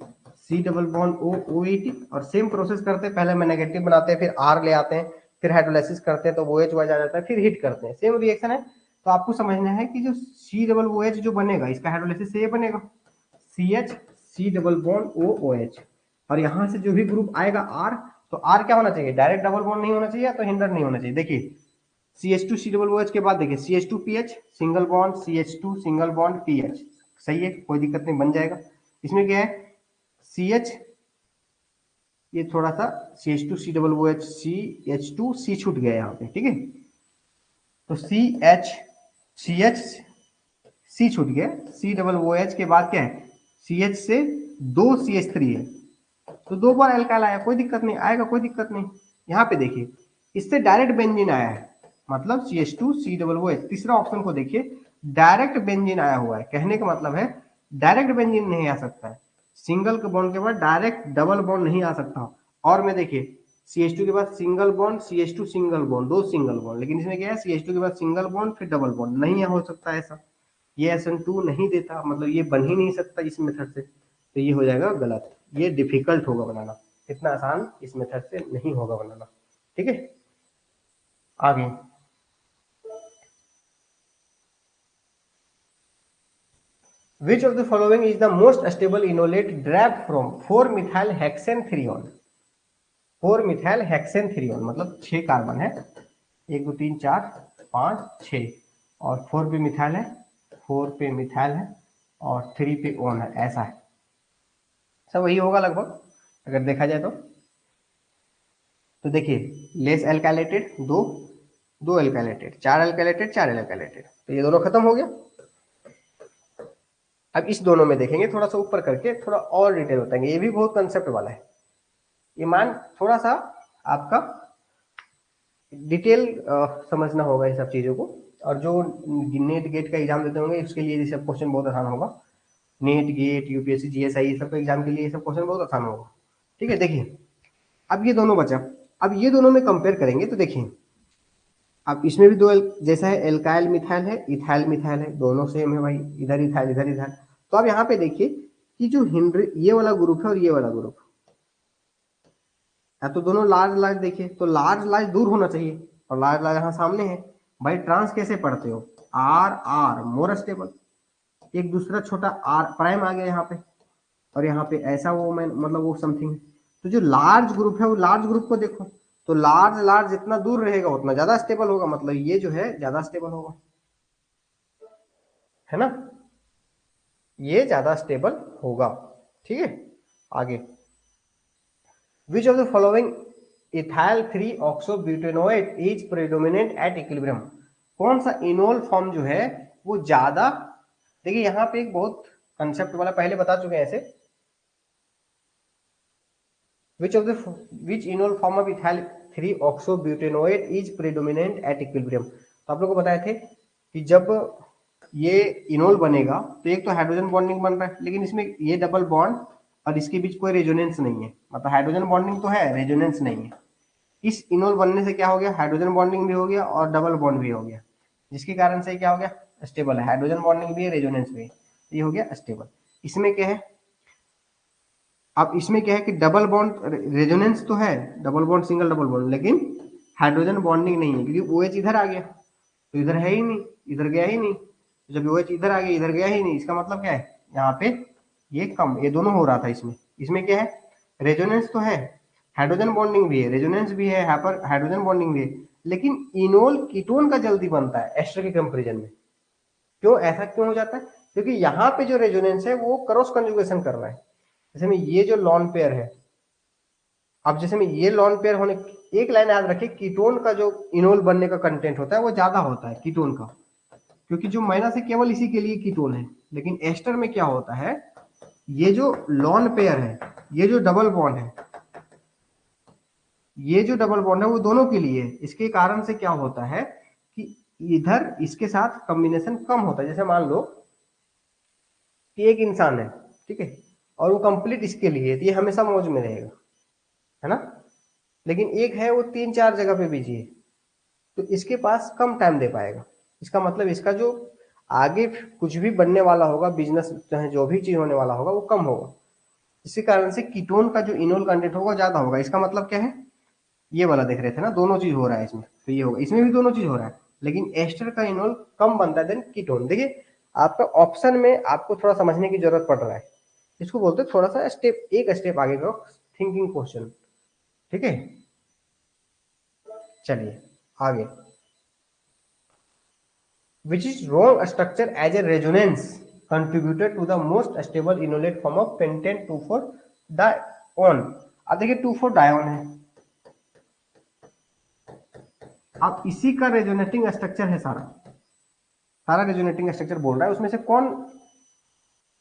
C double bond O O E T, और सेम प्रोसेस करते हैं, पहले हम नेगेटिव बनाते हैं, फिर आर ले आते हैं, फिर हाइड्रोलाइसिस करते हैं तो वो एच वाइज आ जाता है, फिर हीट करते हैं, सेम रिएक्शन है। तो आपको समझना है कि जो सी डबल ओ एच जो बनेगा, इसका हाइड्रोलाइसिस से ये बनेगा C H C double bond O O H, और यहाँ से जो भी ग्रुप आएगा आर, तो आर क्या होना चाहिए, डायरेक्ट डबल बॉन्ड नहीं होना चाहिए, तो हिंडर नहीं होना चाहिए। देखिए C H two C double O H के बाद देखिए C H two P H single bond, C H two single bond P H, सही है, कोई दिक्कत नहीं, बन जाएगा। इसमें क्या है, सी एच, ये थोड़ा सा C H two C double O H, C H two C छूट गया यहाँ पे, ठीक है, तो सी एच सी छूट गया, सी डबल ओ एच के बाद क्या है, सी एच से दो सी एच थ्री है, तो दो बार एल्काइल आया, कोई दिक्कत नहीं आएगा, कोई दिक्कत नहीं। यहाँ पे देखिए इससे डायरेक्ट बेंजीन आया है, मतलब C H two C double O H, तीसरा ऑप्शन को देखिए डायरेक्ट बेंजीन आया हुआ है, कहने का मतलब है डायरेक्ट बेंजीन नहीं आ सकता है, सिंगल के बॉन्ड के बाद डायरेक्ट डबल बॉन्ड नहीं आ सकता। और में देखिए सी एच टू के बाद single bond, C H two single bond, दो सिंगल बॉन्ड, लेकिन इसमें क्या है सी एच टू के बाद सिंगल बॉन्ड फिर डबल बॉन्ड, नहीं हो सकता ऐसा, ये SN2 नहीं देता, मतलब ये बन ही नहीं सकता इस मेथड से, तो ये हो जाएगा गलत, ये डिफिकल्ट होगा बनाना, इतना आसान इस मेथड से नहीं होगा बनाना, ठीक है। आगे which of the following is the most stable enolate derived from 4 methyl hexanthreone, 4 methyl hexane मतलब 6 कार्बन है, 1 2 3 4 5 6, और 4 पे मिथाइल है, 4 पे मिथाइल है, और 3 पे ओन है, ऐसा है, सब वही होगा लगभग अगर देखा जाए तो देखिए लेस एल्काइलेटेड दो, दो एल्काइलेटेड, चार एल्काइलेटेड, चार एल्काइलेटेड, तो ये दोनों खत्म हो गया। अब इस दोनों में देखेंगे थोड़ा सा ऊपर करके, थोड़ा और डिटेल बताएंगे, ये भी बहुत कंसेप्ट वाला है, ये मान थोड़ा सा आपका डिटेल समझना होगा ये सब चीजों को, और जो नेट गेट का एग्जाम देते होंगे उसके लिए ये सब क्वेश्चन बहुत आसान होगा, नेट गेट यूपीएससी जीएसआई ये सब एग्जाम के लिए ये सब क्वेश्चन बहुत आसान होगा, ठीक है। देखिए अब ये दोनों बचा, अब ये दोनों में कंपेयर करेंगे तो देखिए अब इसमें भी दो जैसा है, एल्काइल मिथाइल है, इथाइल मिथाइल है, दोनों सेम है भाई, इधर इथाइल इधर इथाइल। तो अब यहाँ पे देखिए कि जो हिंड्री ये वाला ग्रुप है और ये वाला ग्रुप है, तो दोनों लार्ज लार्ज देखिए, तो लार्ज लार्ज दूर होना चाहिए, और लार्ज लार्ज यहाँ सामने है भाई। ट्रांस कैसे पढ़ते हो, आर आर मोर स्टेबल, एक दूसरा छोटा आर प्राइम आ गया यहाँ पे, और यहाँ पे ऐसा वो मैं मतलब वो समथिंग, तो जो लार्ज ग्रुप है वो लार्ज ग्रुप को देखो, तो लार्ज लार्ज जितना दूर रहेगा उतना ज्यादा स्टेबल होगा, मतलब ये जो है ज्यादा स्टेबल होगा, है ना, ये ज्यादा स्टेबल होगा, ठीक है। आगे which of the following ethyl 3 oxobutanoate is predominant at equilibrium, कौन सा इनोल फॉर्म जो है वो ज्यादा, देखिए यहाँ पे एक बहुत कंसेप्ट वाला पहले बता चुके हैं ऐसे, which of the which enol form of ethyl 3 oxobutanoate is predominant at equilibrium, तो आप लोग को बताए थे कि जब ये इनोल बनेगा तो एक तो हाइड्रोजन बॉन्डिंग बन रहा है, लेकिन इसमें ये डबल बॉन्ड और इसके बीच कोई रेजोनेंस नहीं है, मतलब हाइड्रोजन बॉन्डिंग तो है रेजोनेंस नहीं है। इस इनोल बनने से क्या हो गया, हाइड्रोजन बॉन्डिंग भी हो गया और डबल बॉन्ड भी हो गया, जिसके कारण से क्या हो गया, स्टेबल है, हाइड्रोजन बॉन्डिंग भी है रेजोनेंस भी है, ये हो गया स्टेबल। इसमें क्या है, अब इसमें क्या है कि डबल बॉन्ड रेजोनेंस तो है, double bond single double bond, लेकिन हाइड्रोजन बॉन्डिंग नहीं है, क्योंकि OH इधर आ गया तो इधर है ही नहीं, इधर गया ही नहीं, तो जब OH इधर आ गया इधर गया ही नहीं, इसका मतलब क्या है, यहाँ पे ये कम, ये दोनों हो रहा था इसमें, इसमें क्या है रेजोनेंस तो है, हाइड्रोजन बॉन्डिंग भी है, रेजोनेंस भी है, हाइड्रोजन बॉन्डिंग भी है, लेकिन इनोल कीटोन का जल्दी बनता है एस्टर के कंपेरिजन में। क्यों ऐसा क्यों हो जाता है, क्योंकि यहाँ पे जो रेजोनेंस है वो क्रॉस कंजुगेशन कर रहा है, जैसे में ये जो लॉन पेयर है, अब जैसे में ये लॉन पेयर होने, एक लाइन याद रखिए, कीटोन का जो इनोल बनने का कंटेंट होता है वो ज्यादा होता है कीटोन का, क्योंकि जो माइनस है केवल इसी के लिए कीटोन है, लेकिन एस्टर में क्या होता है, ये जो लॉन पेयर है, ये जो डबल बॉन्ड है, ये जो डबल बॉन्ड है वो दोनों के लिए, इसके कारण से क्या होता है कि इधर इसके साथ कॉम्बिनेशन कम होता है। जैसे मान लो कि एक इंसान है, ठीक है, और वो कंप्लीट इसके लिए है, तो ये हमेशा मौज में रहेगा, है ना। लेकिन एक है वो 3-4 जगह पे बिजी है, तो इसके पास कम टाइम दे पाएगा। इसका मतलब इसका जो आगे कुछ भी बनने वाला होगा, बिजनेस चाहे जो भी चीज होने वाला होगा, वो कम होगा। इसी कारण से कीटोन का जो इनोल कंटेंट होगा ज्यादा होगा। इसका मतलब क्या है, ये वाला देख रहे थे ना, दोनों चीज हो रहा है इसमें, तो ये होगा, इसमें भी दोनों चीज हो रहा है, लेकिन एस्टर का इनोल कम बनता है देन कीटोन। देखिए आपका ऑप्शन में आपको थोड़ा समझने की जरूरत पड़ रहा है, इसको बोलते हैं थोड़ा सा स्टेप, एक स्टेप आगे का थिंकिंग क्वेश्चन, ठीक है। चलिए आगे, which is wrong structure as a resonance contributed to the most stable enolate form of pentane 2,4 dione। अब देखिए 2,4 डायोन है, अब इसी का रेजोनेटिंग स्ट्रक्चर है, सारा सारा रेजोनेटिंग स्ट्रक्चर बोल रहा है, उसमें से कौन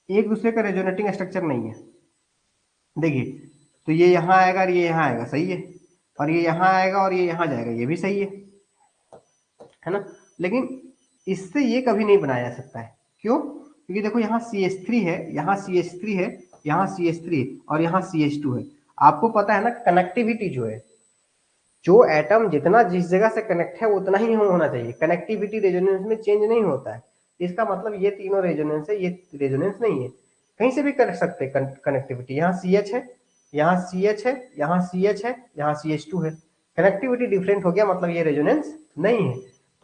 एक दूसरे का रेजोनेटिंग स्ट्रक्चर नहीं है। देखिए तो ये यहाँ आएगा और ये यहाँ आएगा, सही है, और ये यहाँ आएगा और ये यहाँ जाएगा, ये भी सही है ना। लेकिन इससे ये कभी नहीं बनाया जा सकता है, क्यों? क्योंकि देखो यहाँ CH3 है, यहाँ CH3 है, यहाँ CH3 है, और यहाँ CH2 है। आपको पता है ना कनेक्टिविटी जो है, जो एटम जितना जिस जगह से कनेक्ट है उतना ही होना चाहिए, कनेक्टिविटी रेजोनेंस में चेंज नहीं होता है। इसका मतलब ये तीनों रेजोनेंस है, ये रेजोनेंस नहीं है, कहीं से भी कर सकते कनेक्टिविटी। यहाँ CH है, यहाँ CH है, यहाँ CH है, यहाँ CH2 है, कनेक्टिविटी डिफरेंट हो गया, मतलब ये रेजोनेंस नहीं है।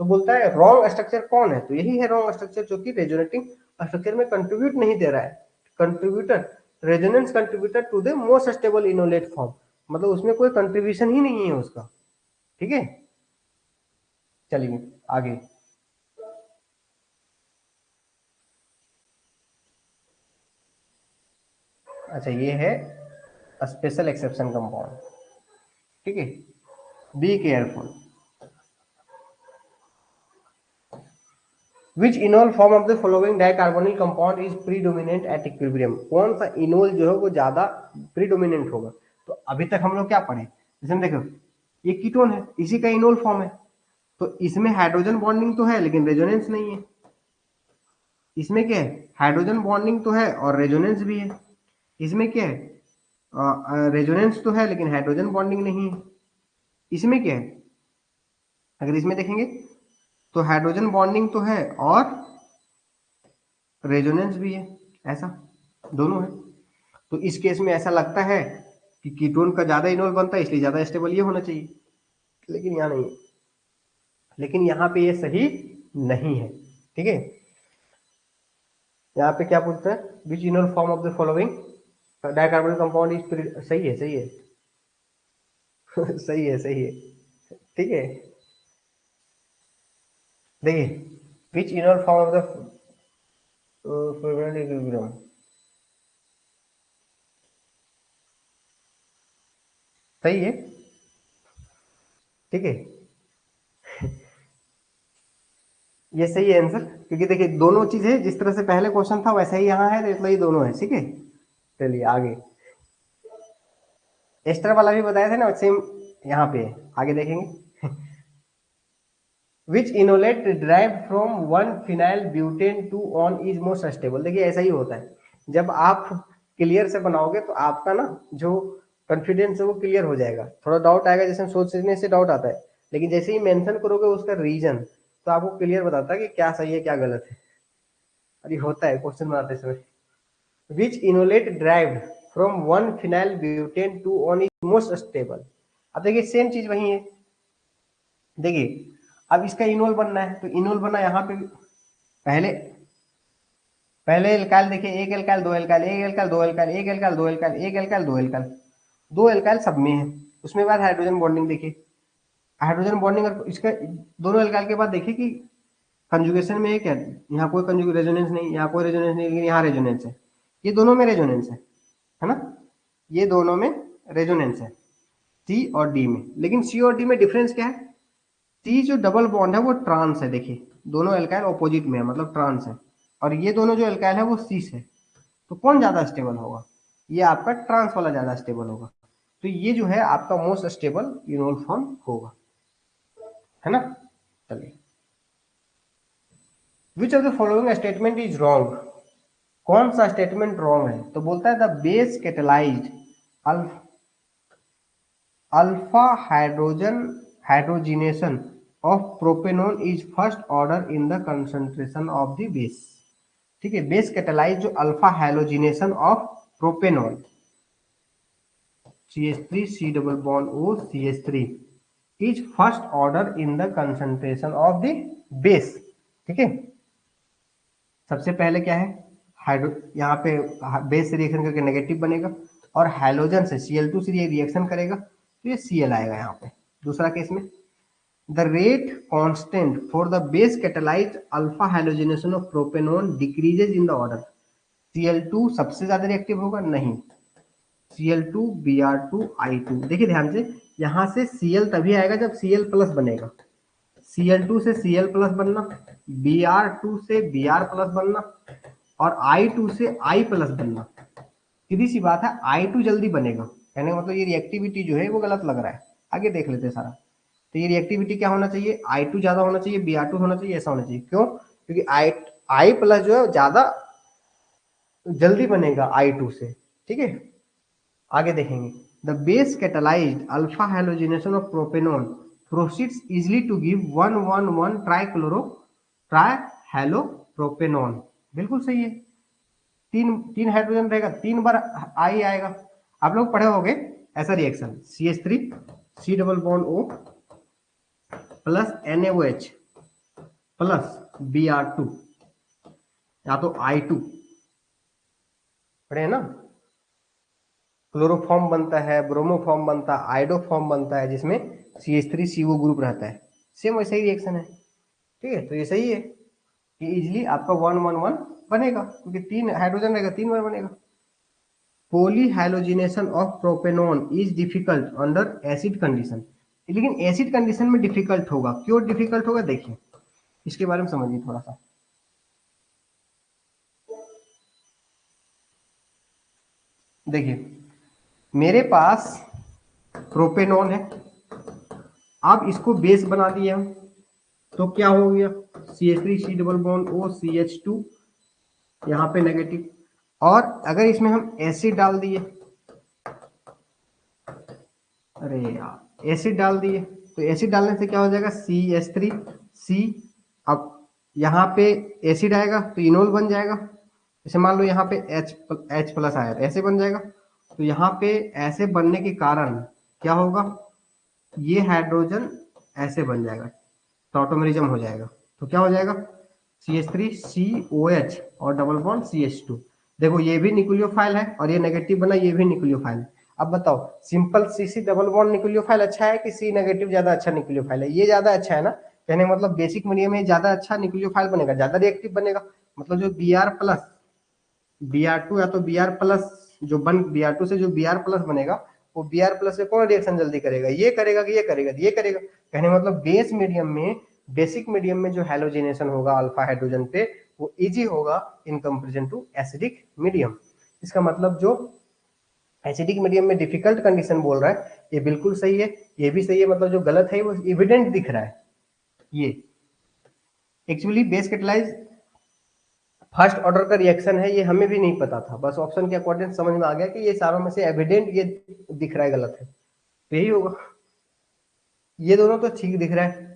तो बोलता है रॉन्ग स्ट्रक्चर कौन है, तो यही है रॉन्ग स्ट्रक्चर, जो कि रेजोनेटिंग स्ट्रक्चर में कंट्रीब्यूट नहीं दे रहा है। Contributor, resonance contributor to the most stable enolate form, मतलब उसमें कोई कंट्रीब्यूशन ही नहीं है उसका, ठीक है। चलिए आगे, अच्छा ये है स्पेशल एक्सेप्शन कंपाउंड, ठीक है। Be careful, which enol form of the following dicarbonyl compound is predominant eight equilibrium, कौन सा इनोल जो है वो ज्यादा प्रीडोमिनेंट होगा। तो अभी तक हम लोग क्या पढ़े, जैसे देखो ये कीटोन है, इसी का इनोल फॉर्म है, तो इसमें हाइड्रोजन बॉन्डिंग तो है लेकिन रेजोनेंस नहीं है। इसमें क्या है, हाइड्रोजन बॉन्डिंग तो है और रेजोनेंस भी है। इसमें क्या है, रेजोनेंस तो है लेकिन हाइड्रोजन बॉन्डिंग नहीं है। इसमें क्या है, अगर इसमें देखेंगे तो हाइड्रोजन बॉन्डिंग तो है और रेजोनेंस भी है, ऐसा दोनों है। तो इस केस में ऐसा लगता है कि कीटोन का ज्यादा इनोल बनता है, इसलिए ज्यादा स्टेबल ये होना चाहिए, लेकिन यहाँ नहीं है, लेकिन यहाँ पे ये सही नहीं है, ठीक है। यहाँ पे क्या पूछता है, which enol form of the following dicarbonyl compound is, सही है सही है सही है सही है, ठीक है। देखिए which enol form of the equilibrium, सही है, ठीक है, ये सही है आंसर। क्योंकि देखिए दोनों चीज है, जिस तरह से पहले क्वेश्चन था वैसा ही यहाँ है, तो इसलिए ये दोनों है, ठीक है। चलिए आगे, एस्टर वाला भी बताया था ना, सेम यहाँ पे है, आगे देखेंगे। Which enolate derive from one phenyl butane two one is most stable, देखिए ऐसा ही होता है, जब आप क्लियर से बनाओगे तो आपका ना जो कॉन्फिडेंस है वो क्लियर हो जाएगा। थोड़ा डाउट आएगा, जैसे सोचने से डाउट आता है, लेकिन जैसे ही मेंशन करोगे उसका रीजन, तो आपको क्लियर बताता है कि क्या सही है क्या गलत है। अरे होता है क्वेश्चन बनाते समय, which enolate derived from one phenyl butane two one is most stable. अब देखिए सेम चीज वही है, देखिए अब इसका इनोल बनना है, तो इनोल बना यहाँ पे, पहले पहले एल्काइल, देखिए एक एल्काइल दो एल्काइल, एक एल्काइल दो एल्काइल, एक एल्काइल दो एल्काइल, एक एल्काइल दो एल्काइल, दो एल्काइल सब में है। उसमें बाद हाइड्रोजन बॉन्डिंग, देखिए हाइड्रोजन बॉन्डिंग, और इसका दोनों एल्काइल के बाद देखिए कि कंजुगेशन में है क्या, यहाँ कोई कंजुग रेजोनेंस नहीं, यहाँ कोई रेजोनेंस नहीं, लेकिन यहाँ रेजोनेंस है, ये दोनों में रेजोनेंस है ना, ये दोनों में रेजोनेंस है, सी और डी में। लेकिन सी और डी में डिफरेंस क्या है, सी जो डबल बॉन्ड है वो ट्रांस है, देखिए दोनों एल्काइल ऑपोजिट में है, मतलब ट्रांस है, और ये दोनों जो एल्काइल है वो सीस है। तो कौन ज्यादा स्टेबल होगा, ये आपका ट्रांस वाला ज्यादा स्टेबल होगा, तो ये जो है आपका मोस्ट स्टेबल इनोल फॉर्म होगा, है ना। चलिए विच of the following statement is wrong, कौन सा स्टेटमेंट रॉन्ग है? तो बोलता है the base catalysed alpha hydrogenation of propanone is first order in the concentration of the base. ठीक है, बेस कैटेलाइज जो alpha hydrogenation of propanone CH3 C double bond O CH3 is first order in the concentration of the base। ठीक है, सबसे पहले क्या है, hydro यहाँ पे बेस से रिएक्शन करके नेगेटिव बनेगा और हाइड्रोजन से Cl2 से ये रिएक्शन करेगा तो ये Cl आएगा यहाँ पे। दूसरा केस में the rate constant for the base catalysed alpha hydrogenation of propanone decreases in the order. Cl2 सबसे ज्यादा रिएक्टिव होगा नहीं, Cl2 Br2 I2। देखिए ध्यान से, यहाँ से Cl तभी आएगा जब Cl प्लस बनेगा, Cl2 से Cl प्लस बनना, Br2 से Br प्लस बनना और I2 से I प्लस बनना। सीधी सी बात है, I2 जल्दी बनेगा, कहने का मतलब ये रिएक्टिविटी जो है वो गलत लग रहा है। आगे देख लेते हैं सारा। तो ये रिएक्टिविटी क्या होना चाहिए, I2 ज्यादा होना चाहिए, Br2 होना चाहिए, ऐसा होना चाहिए। क्यों? क्योंकि I प्लस जो है ज्यादा जल्दी बनेगा I2 से। ठीक है, आगे देखेंगे the base catalysed alpha hydrogenation of propanone proceeds easily to give 111 tri propanone. बिल्कुल सही है, तीन तीन हाइड्रोजन रहेगा, 3 बार आई आएगा। आप लोग पढ़े होंगे ऐसा reaction, CH3 C double bond O plus NaOH plus Br2 या तो I2 पढ़े ना, क्लोरोफॉर्म बनता है, ब्रोमोफॉर्म बनता है, आइडोफॉर्म बनता है जिसमें CH3CO ग्रुप रहता है। सेम वैसा ही रिएक्शन है। ठीक है, तो ये सही है कि इजिली आपका 111 बनेगा क्योंकि 3 हाइड्रोजन रहेगा, 3 बार बनेगा। Polyhydrogenation of propanone is difficult under acid condition, लेकिन एसिड कंडीशन में डिफिकल्ट होगा। क्यों डिफिकल्ट होगा, देखिए इसके बारे में समझिए थोड़ा सा। देखिए मेरे पास प्रोपेनॉन है, अब इसको बेस बना दिया हम, तो क्या हो गया, CH3 C double bond O CH2 यहाँ पे नेगेटिव। और अगर इसमें हम एसिड डाल दिए, अरे यार एसिड डाल दिए, तो एसिड डालने से क्या हो जाएगा, CH3C। अब यहाँ पे एसिड आएगा तो इनोल बन जाएगा। जैसे मान लो यहाँ पे H प्लस आया तो ऐसे बन जाएगा। तो यहाँ पे ऐसे बनने के कारण क्या होगा, ये हाइड्रोजन ऐसे बन जाएगा, टॉटोमेरिज्म हो जाएगा। तो क्या हो जाएगा, CH3COH और डबल बॉन्ड CH2। देखो ये भी न्यूक्लियोफाइल है और ये नेगेटिव बना, ये भी न्यूक्लियोफाइल है। अब बताओ simple CC double bond nucleophile अच्छा है कि C नेगेटिव ज्यादा अच्छा न्यूक्लियोफाइल है? ये ज्यादा अच्छा है ना, कहने का मतलब बेसिक मीडियम में ज्यादा अच्छा न्यूक्लियोफाइल बनेगा, ज्यादा रिएक्टिव बनेगा। मतलब जो Br प्लस Br2 या तो Br प्लस जो Br2 से जो Br प्लस बनेगा, वो Br प्लस से कौन रिएक्शन जल्दी करेगा, ये करेगा कि ये करेगा, ये करेगा। कहने मतलब बेस मीडियम में, बेसिक मीडियम में जो हैलोजिनेशन होगा अल्फा हाइड्रोजन पे वो इजी होगा in comparison to acidic medium. इसका मतलब जो एसिडिक मीडियम में डिफिकल्ट कंडीशन बोल रहा है ये बिल्कुल सही है, ये भी सही है। मतलब जो गलत है वो एविडेंट दिख रहा है। ये actually base catalyse first order का रिएक्शन है, ये हमें भी नहीं पता था, बस ऑप्शन के अकॉर्डिंग समझ में आ गया कि ये सारों में से एविडेंट ये दिख रहा है गलत है, तो यही होगा। ये दोनों तो ठीक दिख रहा है,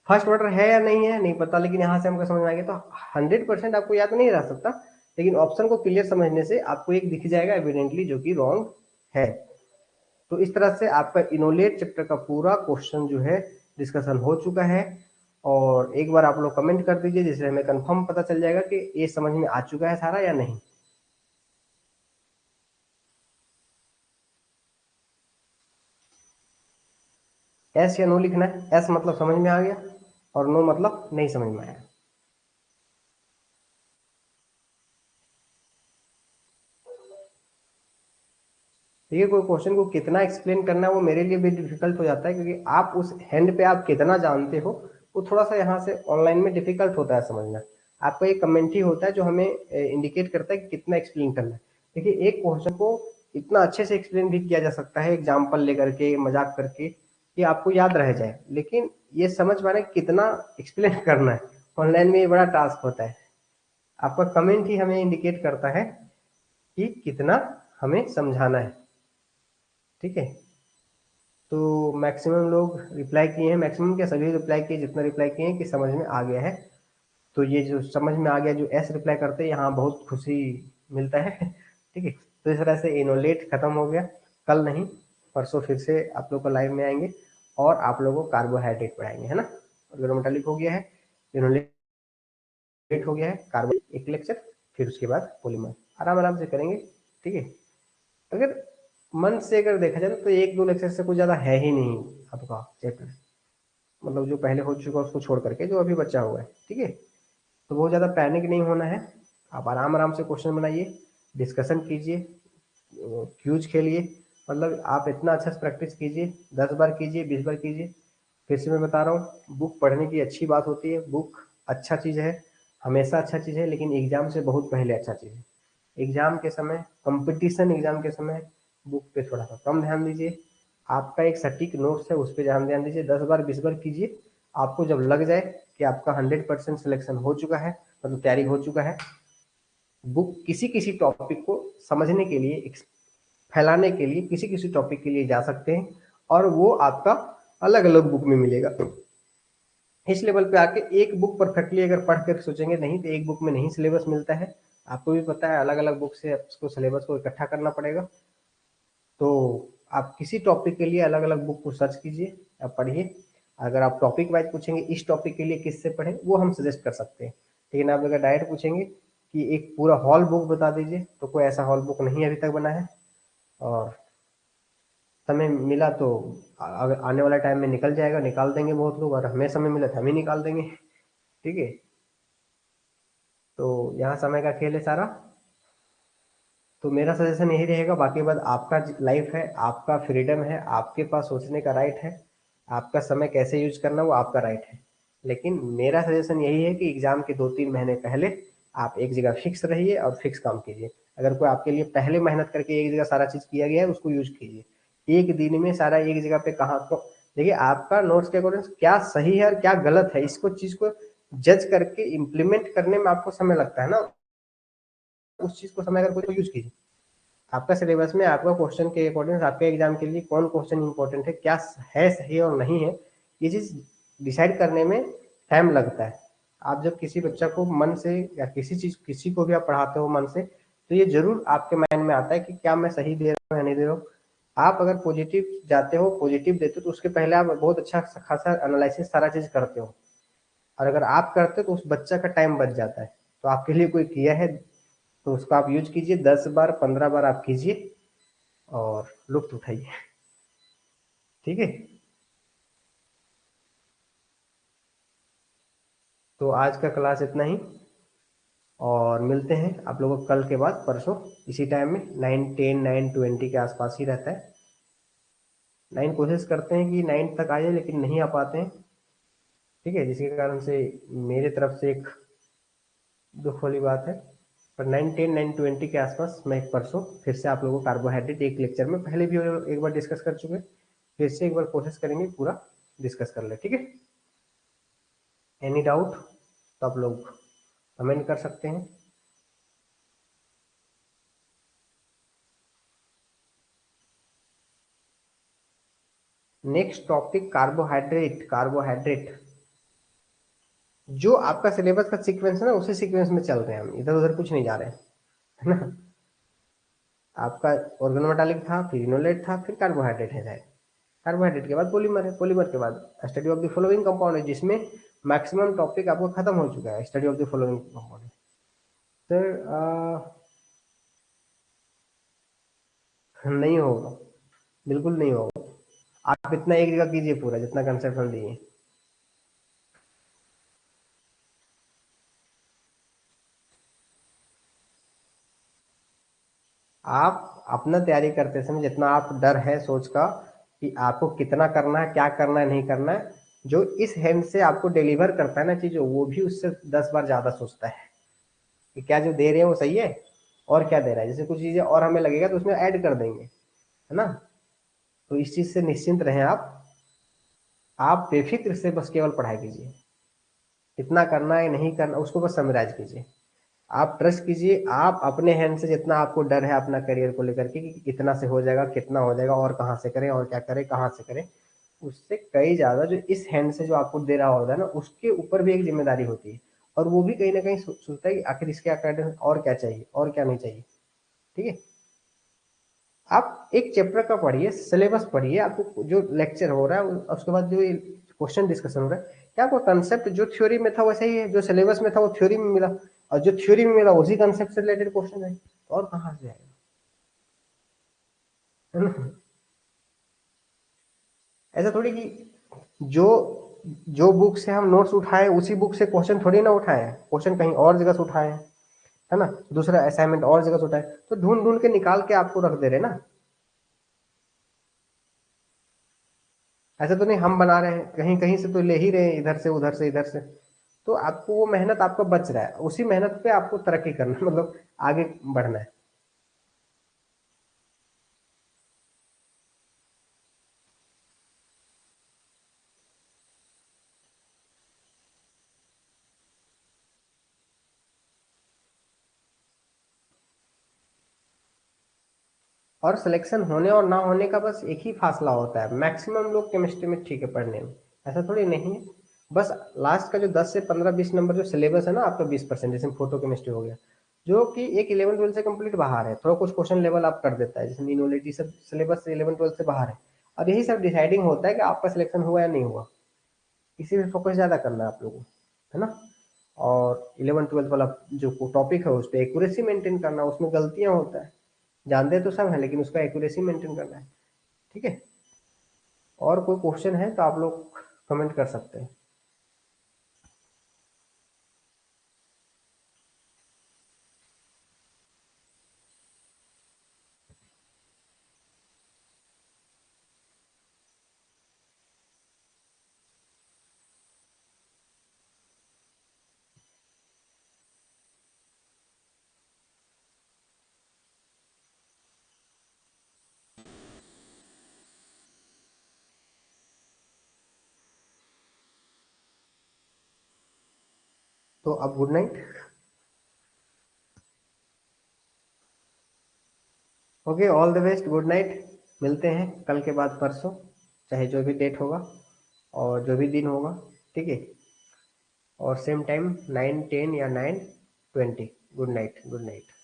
फर्स्ट ऑर्डर है या नहीं है नहीं पता, लेकिन यहाँ से हमको समझ में आ गया। तो 100% आपको याद नहीं रह सकता, लेकिन ऑप्शन को क्लियर समझने से आपको एक दिख जाएगा एविडेंटली जो कि रॉन्ग है। तो इस तरह से आपका इनोलेट चैप्टर का पूरा क्वेश्चन जो है डिस्कशन हो चुका है। और एक बार आप लोग कमेंट कर दीजिए जिससे हमें कंफर्म पता चल जाएगा कि ये समझ में आ चुका है सारा या नहीं। एस या नो लिखना है, एस मतलब समझ में आ गया और नो मतलब नहीं समझ में आया। ठीक है, कोई क्वेश्चन को कितना एक्सप्लेन करना है वो मेरे लिए भी डिफिकल्ट हो जाता है, क्योंकि आप उस हैंड पे आप कितना जानते हो वो थोड़ा सा यहाँ से ऑनलाइन में डिफिकल्ट होता है समझना। आपका एक कमेंट ही होता है जो हमें इंडिकेट करता है कि कितना एक्सप्लेन करना है। देखिए एक क्वेश्चन को इतना अच्छे से एक्सप्लेन भी किया जा सकता है एग्जाम्पल लेकर के, मजाक करके, कि आपको याद रह जाए, लेकिन ये समझ पाना कितना एक्सप्लेन करना है ऑनलाइन में ये बड़ा टास्क होता है। आपका कमेंट ही हमें इंडिकेट करता है कि कितना हमें समझाना है। ठीक है, तो मैक्सिमम लोग रिप्लाई किए हैं, मैक्सिमम क्या सभी रिप्लाई किए, जितना रिप्लाई किए हैं कि समझ में आ गया है। तो ये जो समझ में आ गया, जो एस रिप्लाई करते हैं यहाँ बहुत खुशी मिलता है। ठीक है, तो इस तरह से इनोलेट खत्म हो गया। कल नहीं परसों फिर से आप लोग को लाइव में आएंगे और आप लोगों को कार्बोहाइड्रेट पढ़ाएंगे, है ना। ऑर्गेनोमेटालिक हो गया है, इनोलेट हो गया है, कार्बो एक लेक्चर, फिर उसके बाद पॉलीमर आराम आराम से करेंगे। ठीक है, अगर मन से अगर देखा जाए तो एक दो लेक्चर से कुछ ज़्यादा है ही नहीं आपका चैप्टर, मतलब जो पहले हो चुका उसको छोड़ करके जो अभी बचा हुआ है। ठीक है, तो बहुत ज़्यादा पैनिक नहीं होना है। आप आराम आराम से क्वेश्चन बनाइए, डिस्कशन कीजिए, क्यूज खेलिए, मतलब आप इतना अच्छा से प्रैक्टिस कीजिए, 10 बार कीजिए, 20 बार कीजिए। फिर से मैं बता रहा हूँ, बुक पढ़ने की अच्छी बात होती है, बुक अच्छा चीज़ है, हमेशा अच्छा चीज़ है, लेकिन एग्जाम से बहुत पहले अच्छा चीज़ है। एग्जाम के समय, कंपटीशन एग्जाम के समय बुक पे थोड़ा सा कम ध्यान दीजिए। आपका एक सटीक नोट्स है उस पर ध्यान दीजिए, 10 बार 20 बार कीजिए। आपको जब लग जाए कि आपका 100% सिलेक्शन हो चुका है, मतलब तैयारी हो चुका है, बुक किसी किसी टॉपिक को समझने के लिए, फैलाने के लिए किसी किसी टॉपिक के लिए जा सकते हैं, और वो आपका अलग अलग बुक में मिलेगा। इस लेवल पे आके एक बुक परफेक्टली अगर पढ़ कर सोचेंगे नहीं, तो एक बुक में नहीं सिलेबस मिलता है। आपको भी पता है, अलग अलग बुक से आपको सिलेबस को इकट्ठा करना पड़ेगा। तो आप किसी टॉपिक के लिए अलग अलग बुक को सर्च कीजिए, आप पढ़िए। अगर आप टॉपिक वाइज पूछेंगे इस टॉपिक के लिए किससे पढ़ें, वो हम सजेस्ट कर सकते हैं। लेकिन आप अगर डायरेक्ट पूछेंगे कि एक पूरा हॉल बुक बता दीजिए, तो कोई ऐसा हॉल बुक नहीं अभी तक बना है। और समय मिला तो अगर आने वाला टाइम में निकल जाएगा, निकाल देंगे बहुत लोग, और हमें समय मिला तो हम ही निकाल देंगे। ठीक है, तो यहाँ समय का खेल है सारा। तो मेरा सजेशन यही रहेगा, बाकी बात आपका लाइफ है, आपका फ्रीडम है, आपके पास सोचने का राइट है, आपका समय कैसे यूज करना वो आपका राइट है। लेकिन मेरा सजेशन यही है कि एग्जाम के 2-3 महीने पहले आप एक जगह फिक्स रहिए और फिक्स काम कीजिए। अगर कोई आपके लिए पहले मेहनत करके एक जगह सारा चीज किया गया है, उसको यूज कीजिए। एक दिन में सारा एक जगह पे कहाँ को देखिए, आपका नोट्स के अकॉर्डिंग क्या सही है और क्या गलत है, इसको चीज को जज करके इम्प्लीमेंट करने में आपको समय लगता है ना, उस चीज को समय अगर कोई यूज कीजिए। आपका सिलेबस में आपका क्वेश्चन के अकॉर्डिंग आपके एग्जाम के लिए कौन क्वेश्चन इंपॉर्टेंट है, क्या है सही और नहीं है, ये चीज डिसाइड करने में टाइम लगता है। आप जब किसी बच्चा को मन से या किसी को भी आप पढ़ाते हो मन से, तो ये जरूर आपके माइंड में आता है कि क्या मैं सही दे रहा हूँ या नहीं दे रहा हूँ। आप अगर पॉजिटिव जाते हो, पॉजिटिव देते हो, तो उसके पहले आप बहुत अच्छा खासा एनालिसिस सारा चीज करते हो। और अगर आप करते हो तो उस बच्चा का टाइम बच जाता है। तो आपके लिए कोई किया है तो उसको आप यूज कीजिए, 10 बार 15 बार आप कीजिए और लुत्फ उठाइए। ठीक है, तो आज का क्लास इतना ही, और मिलते हैं आप लोगों को कल के बाद परसों इसी टाइम में 9:10 9:20 के आसपास ही रहता है। 9 कोशिश करते हैं कि 9 तक आ जाए, लेकिन नहीं आ पाते हैं। ठीक है, जिसके कारण से मेरे तरफ से एक दुख वाली बात है। पर 9:10 9:20 के आसपास मैं एक परसों फिर से आप लोगों को कार्बोहाइड्रेट एक लेक्चर में पहले भी एक बार डिस्कस कर चुके हैं, फिर से एक बार कोशिश करेंगे पूरा डिस्कस कर ले। ठीक है, एनी डाउट तो आप लोग कमेंट कर सकते हैं। Next topic carbohydrate. कार्बोहाइड्रेट जो आपका सिलेबस का सीक्वेंस है ना, उसी सीक्वेंस में चल रहे हैं हम, इधर उधर कुछ नहीं जा रहे हैं, है ना। आपका ऑर्गेनोमेटालिक था, फिर इनोलेट था, फिर कार्बोहाइड्रेट है शायद। कार्बोहाइड्रेट के बाद पॉलीमर है, पॉलीमर के बाद study of the following compound है, जिसमें मैक्सिमम टॉपिक आपको खत्म हो चुका है। Study of the following compound sir नहीं होगा, बिल्कुल नहीं होगा। आप इतना एक जगह कीजिए पूरा, जितना कंसेप्ट हम दिए। आप अपना तैयारी करते समय जितना आप डर है सोच का कि आपको कितना करना है, क्या करना है, नहीं करना है, जो इस हैंड से आपको डिलीवर करता है ना चीज, वो भी उससे 10 बार ज्यादा सोचता है कि क्या जो दे रहे हैं वो सही है, और क्या दे रहा है। जैसे कुछ चीजें और हमें लगेगा तो उसमें ऐड कर देंगे, है ना। तो इस चीज से निश्चिंत रहें आप बेफिक्र से बस केवल पढ़ाई कीजिए। कितना करना है नहीं करना उसको बस समराइज कीजिए। आप ट्रस्ट कीजिए, आप अपने हैंड से जितना आपको डर है अपना करियर को लेकर के कि कितना से हो जाएगा, कितना हो जाएगा, और कहाँ से करें और क्या करें, कहाँ से करें, उससे कई ज़्यादा जो इस हैंड से जो आपको दे रहा होता है ना, उसके ऊपर भी एक जिम्मेदारी होती है। और वो भी कहीं ना कहीं सोचता है कि आखिर इसके अकॉर्डिंग और क्या चाहिए और क्या नहीं चाहिए। ठीक है, आप एक चैप्टर का पढ़िए, सिलेबस पढ़िए, आपको जो लेक्चर हो रहा है उसके बाद जो क्वेश्चन डिस्कशन हो रहा है, क्या आपको कंसेप्ट जो थ्योरी में था वैसे ही है, जो सिलेबस में था वो थ्योरी में मिला, और जो थ्योरी में मिला उसी कंसेप्ट से रिलेटेड क्वेश्चन है, और कहाँ से आएगा, है ना? ऐसा थोड़ी कि जो जो बुक से हम नोट्स उठाए उसी बुक से क्वेश्चन थोड़ी ना उठाए, क्वेश्चन कहीं और जगह से उठाए, है ना, दूसरा असाइनमेंट और जगह से उठाए, तो ढूंढ ढूंढ के निकाल के आपको रख दे रहे ना। ऐसा तो नहीं हम बना रहे हैं, कहीं कहीं से तो ले ही रहे हैं, इधर से उधर से इधर से, तो आपको वो मेहनत आपका बच रहा है, उसी मेहनत पे आपको तरक्की करना है, मतलब आगे बढ़ना है। और सिलेक्शन होने और ना होने का बस एक ही फासला होता है, मैक्सिमम लोग केमिस्ट्री में ठीक है पढ़ने में, ऐसा थोड़ी नहीं है। बस लास्ट का जो 10 से 15-20 नंबर जो सिलेबस है ना आपका, 20%, जैसे फोटो केमिस्ट्री हो गया, जो कि एक 11th 12th से कंप्लीट बाहर है, थोड़ा कुछ क्वेश्चन लेवल आप कर देता है, जैसे मीनोलिटी सब सिलेबस से 11th 12th से बाहर है, और यही सब डिसाइडिंग होता है कि आपका सिलेक्शन हुआ या नहीं हुआ, इसी पे फोकस ज़्यादा करना है आप लोगों को, है ना। और 11th 12th वाला जो टॉपिक है उस पर एक्यूरेसी मेंटेन करना, उसमें गलतियां होता है, जानते तो सब है लेकिन उसका एक्यूरेसी मेंटेन करना है। ठीक है, और कोई क्वेश्चन है तो आप लोग कमेंट कर सकते हैं। तो अब good night. Okay, all the best, good night. मिलते हैं कल के बाद परसों, चाहे जो भी डेट होगा और जो भी दिन होगा। ठीक है, और सेम टाइम 9:10 या 9:20। Good night, good night.